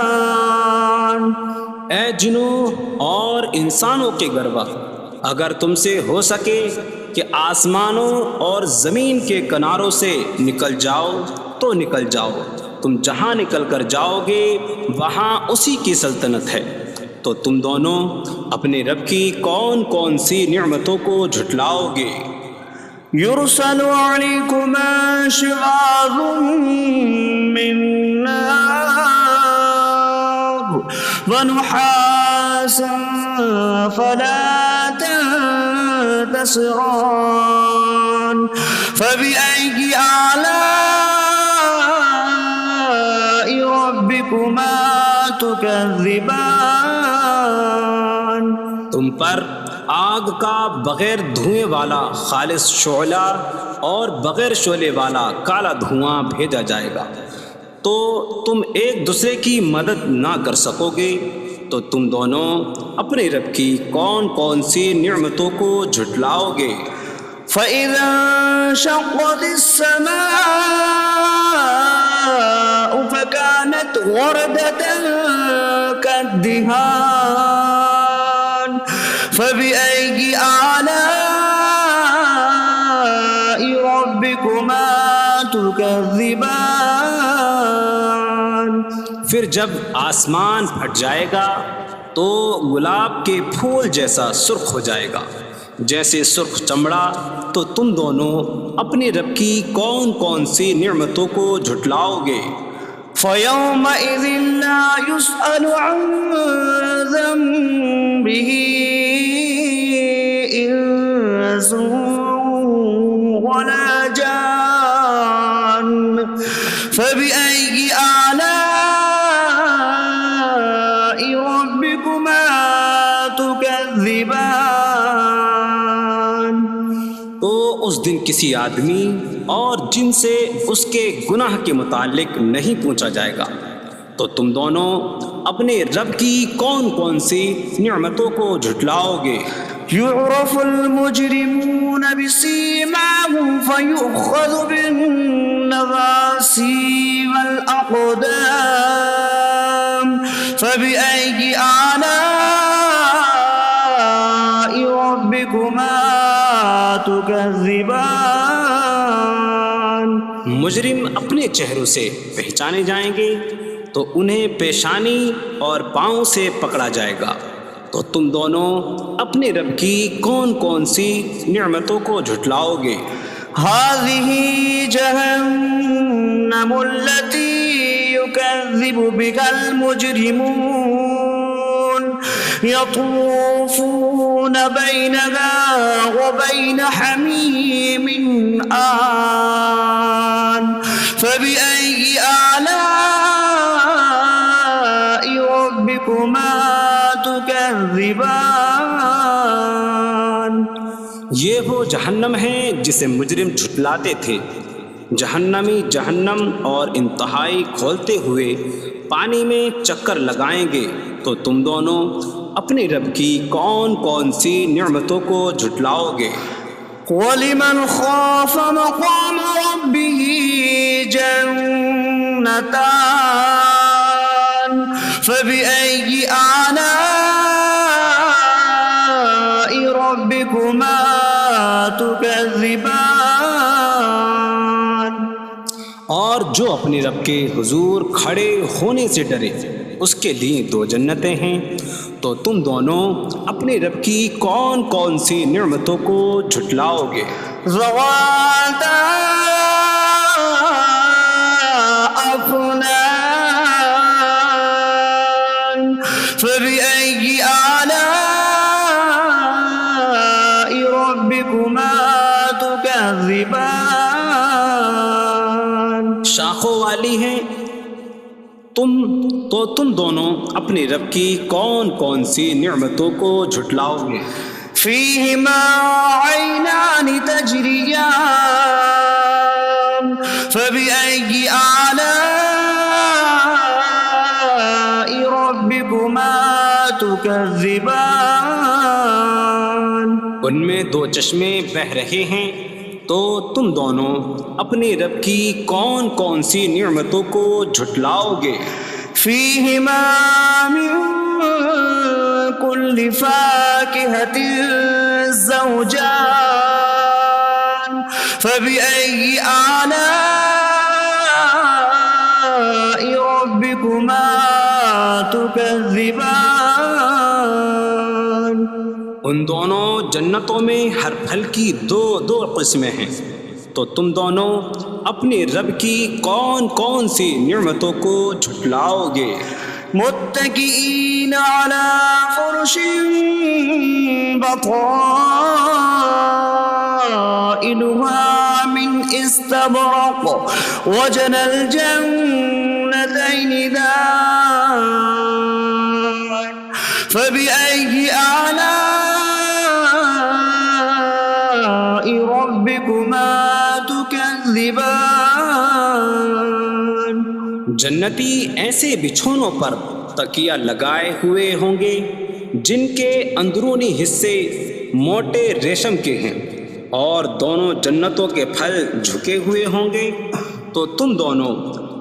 اے جنوں اور انسانوں کے گروہ، اگر تم سے ہو سکے کہ آسمانوں اور زمین کے کناروں سے نکل جاؤ تو نکل جاؤ، تم جہاں نکل کر جاؤ گے وہاں اسی کی سلطنت ہے، تو تم دونوں اپنے رب کی کون کون سی نعمتوں کو جھٹلاؤ گے؟ يرسل عليكما شواظ من نار ونحاس فلا تنتصران فبأي آلاء ربكما تكذبان. تم پر آگ کا بغیر دھوئیں والا خالص شعلہ اور بغیر شعلے والا کالا دھواں بھیجا جائے گا، تو تم ایک دوسرے کی مدد نہ کر سکو گے، تو تم دونوں اپنے رب کی کون کون سی نعمتوں کو جھٹلاؤ گے؟ فَإِذَا انشَقَّتِ السَّمَاءُ فَكَانَتْ وَرْدَةً كَالدِّهَانِ فَبِأَيِّ آلَاءِ رَبِّكُمَا تُكَذِّبَانِ. پھر جب آسمان پھٹ جائے گا تو گلاب کے پھول جیسا سرخ ہو جائے گا جیسے سرخ چمڑا، تو تم دونوں اپنے رب کی کون کون سی نعمتوں کو جھٹلاؤ گے؟ فَيَوْمَئِذٍ لَا يُسْأَلُ عَن ربكما تكذبان. تو اس دن کسی آدمی اور جن سے اس کے گناہ کے متعلق نہیں پوچھا جائے گا، تو تم دونوں اپنے رب کی کون کون سی نعمتوں کو جھٹلاؤ گے؟ يعرف المجرمون بسيماهم فيؤخذ بالنواصي والأقدام فبأي آلاء ربكما تكذبان. مجرم اپنے چہروں سے پہچانے جائیں گے تو انہیں پیشانی اور پاؤں سے پکڑا جائے گا. تو تم دونوں اپنے رب کی کون کون سی نعمتوں کو جھٹلاؤ گے؟ هذه جهنم التي يكذب بها المجرمون يطوفون بينها وبين حميم آن فبأي آلاء ربكما تكذبان. یہ وہ جہنم ہے جسے مجرم جھٹلاتے تھے. جہنمی جہنم اور انتہائی کھولتے ہوئے پانی میں چکر لگائیں گے. تو تم دونوں اپنے رب کی کون کون سی نعمتوں کو جھٹلاؤ گے؟ وَلِمَنْ خَافَ مَقَامَ رَبِّهِ جَنَّتَانِ فَبِأَيِّ آلَاءِ رَبِّكُمَا تُكَذِّبَانِ. اور جو اپنے رب کے حضور کھڑے ہونے سے ڈرے اس کے لیے 2 جنتیں ہیں. تو تم دونوں اپنے رب کی کون کون سی نعمتوں کو جھٹلاؤ گے؟ ذواتا أفنان فبأي آلاء ربكما تكذبان. شاخوں والی ہیں. تم دونوں اپنے رب کی کون کون سی نعمتوں کو جھٹلاؤ گے؟ فيهما عينان تجريان فبأي آلاء ربكما تكذبان. ان میں 2 چشمے بہہ رہے ہیں. تو تم دونوں اپنے رب کی کون کون سی نعمتوں کو جھٹلاؤ گے؟ فيهما من كل فاكهة زوجان فبأي آلاء ربكما تكذبان. ان دونوں جنتوں میں ہر پھل کی 2 قسمیں ہیں. تو تم دونوں اپنے رب کی کون کون سی نعمتوں کو جھٹلاؤ گے؟ متكئين على فرش بطائنها من استبرق وجنى الجنتين دان فبأي آلاء ربكما تكذبان. جنتی ایسے بچھونوں پر تکیہ لگائے ہوئے ہوں گے جن کے اندرونی حصے موٹے ریشم کے ہیں، اور دونوں جنتوں کے پھل جھکے ہوئے ہوں گے. تو تم دونوں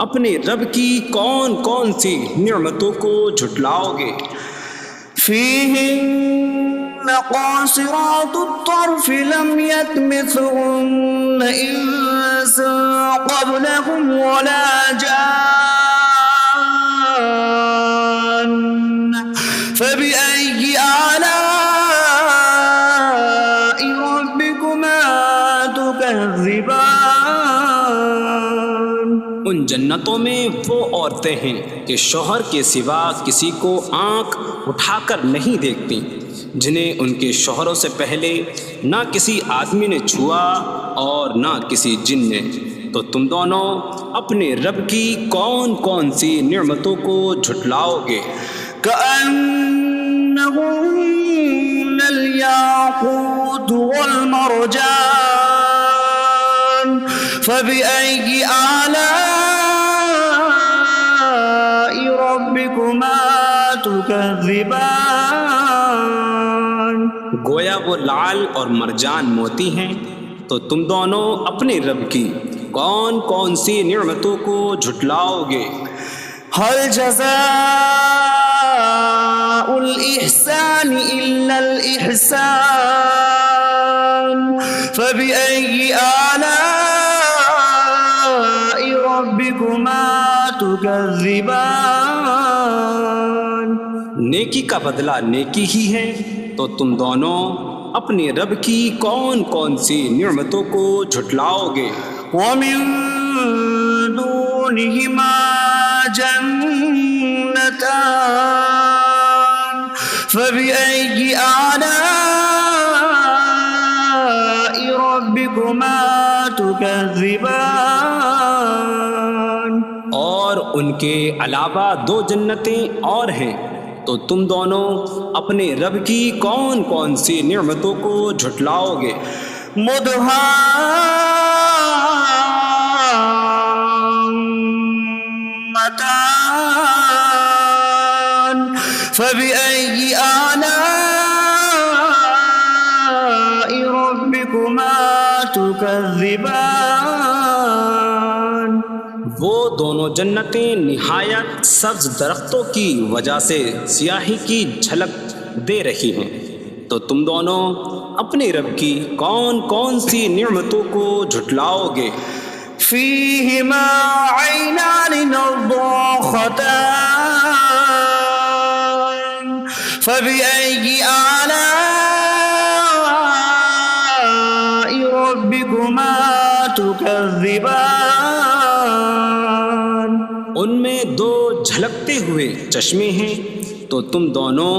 اپنے رب کی کون کون سی نعمتوں کو جھٹلاؤ گے؟ فيهن قاصرات الطرف لم يطمثهن إنس قبلهم ولا جان فبأي آلاء ربكما تكذبان. ان جنتوں میں وہ عورتیں ہیں کہ شوہر کے سوا کسی کو آنکھ اٹھا کر نہیں دیکھتی، جنہیں ان کے شوہروں سے پہلے نہ کسی آدمی نے چھوا اور نہ کسی جن نے. تو تم دونوں اپنے رب کی کون کون سی نعمتوں کو جھٹلاؤ گے؟ كأن كأنهن الياقوت والمرجان فبأي آلاء ربكما تكذبان. گویا وہ لعل اور مرجان موتی ہیں، تو تم دونوں اپنے رب کی کون کون سی نعمتوں کو جھٹلاؤ گے؟ هل جزاء الإحسان إلا الإحسان فبأي آلاء ربكما تكذبان. نیکی کا بدلہ نیکی ہی ہے، تو تم دونوں اپنے رب کی کون کون سی نعمتوں کو جھٹلاؤ گے؟ ومن دونهما جنتان فبأي آلاء ربكما تكذبان. اور ان کے علاوہ دو جنتیں اور ہیں، تو تم دونوں اپنے رب کی کون کون سی نعمتوں کو جھٹلاؤ گے؟ مدهامتان فبأي آلاء ربكما تكذبان. وہ دونوں جنتیں نہایت سبز درختوں کی وجہ سے سیاہی کی جھلک دے رہی ہیں، تو تم دونوں اپنے رب کی کون کون سی نعمتوں کو جھٹلاؤ گے؟ فيهما عينان نضاختان فبأي آلاء ربكما تكذبان. ان میں دو جھلکتے ہوئے چشمے ہیں، تو تم دونوں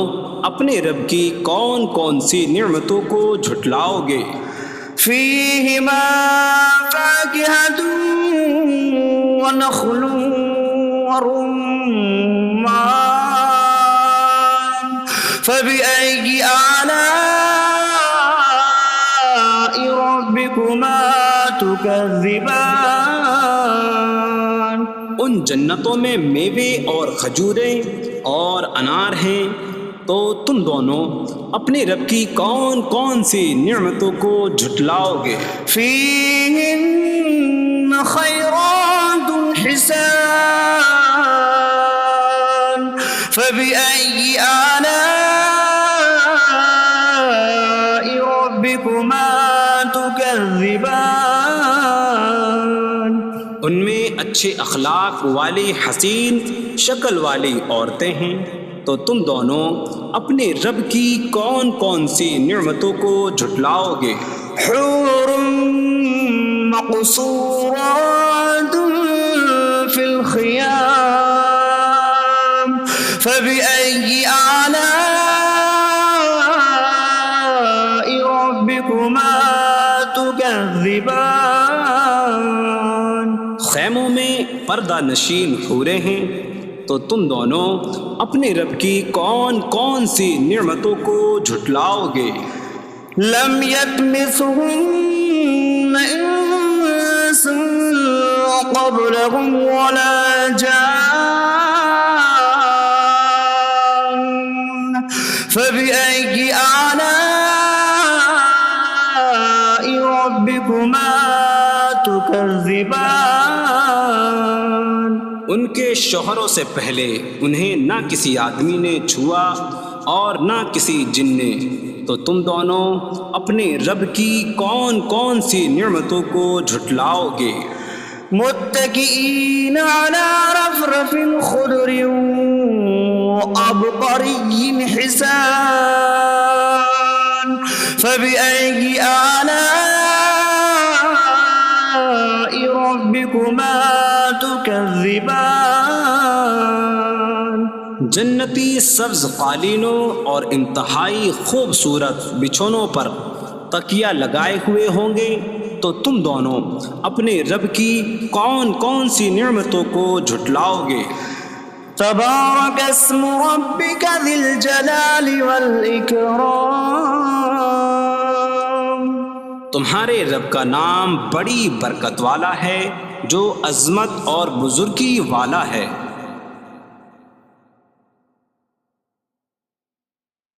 اپنے رب کی کون کون سی نعمتوں کو جھٹلاؤ گے؟ فيهما فاكهة ونخل ورمان فبأي آلاء ربكما تكذبان. ان جنتوں میں میوے اور کھجوریں اور انار ہیں، تو تم دونوں اپنے رب کی کون کون سی نعمتوں کو جھٹلاؤ گے؟ فيهن خيرات حسان فبأي آلاء ربكما تكذبان. ان میں اچھے اخلاق والی حسین شکل والی عورتیں ہیں، تو تم دونوں اپنے رب کی کون کون سی نعمتوں کو جھٹلاؤ گے؟ حور مقصورات في الخيام فبأي آلاء ربكما تكذبان. خیموں میں پردہ نشین حوریں ہیں، تو تم دونوں اپنے رب کی کون کون سی نعمتوں کو جھٹلاؤ گے؟ لم يطمثهن انس قبلهم ولا جان فبأي آلاء ربكما تكذبان. ان کے شوہروں سے پہلے انہیں نہ کسی آدمی نے چھوا اور نہ کسی جن نے، تو تم دونوں اپنے رب کی کون کون سی نعمتوں کو جھٹلاؤ گے؟ متكئين على رفرف خضر وعبقري حسان فبأي آلاء ربكما تكذبان. جنتی سبز قالینوں اور انتہائی خوبصورت بچھونوں پر تکیہ لگائے ہوئے ہوں گے، تو تم دونوں اپنے رب کی کون کون سی نعمتوں کو جھٹلاؤ گے؟ تبارك اسم ربك ذي الجلال والإكرام. تمہارے رب کا نام بڑی برکت والا ہے جو عظمت اور بزرگی والا ہے.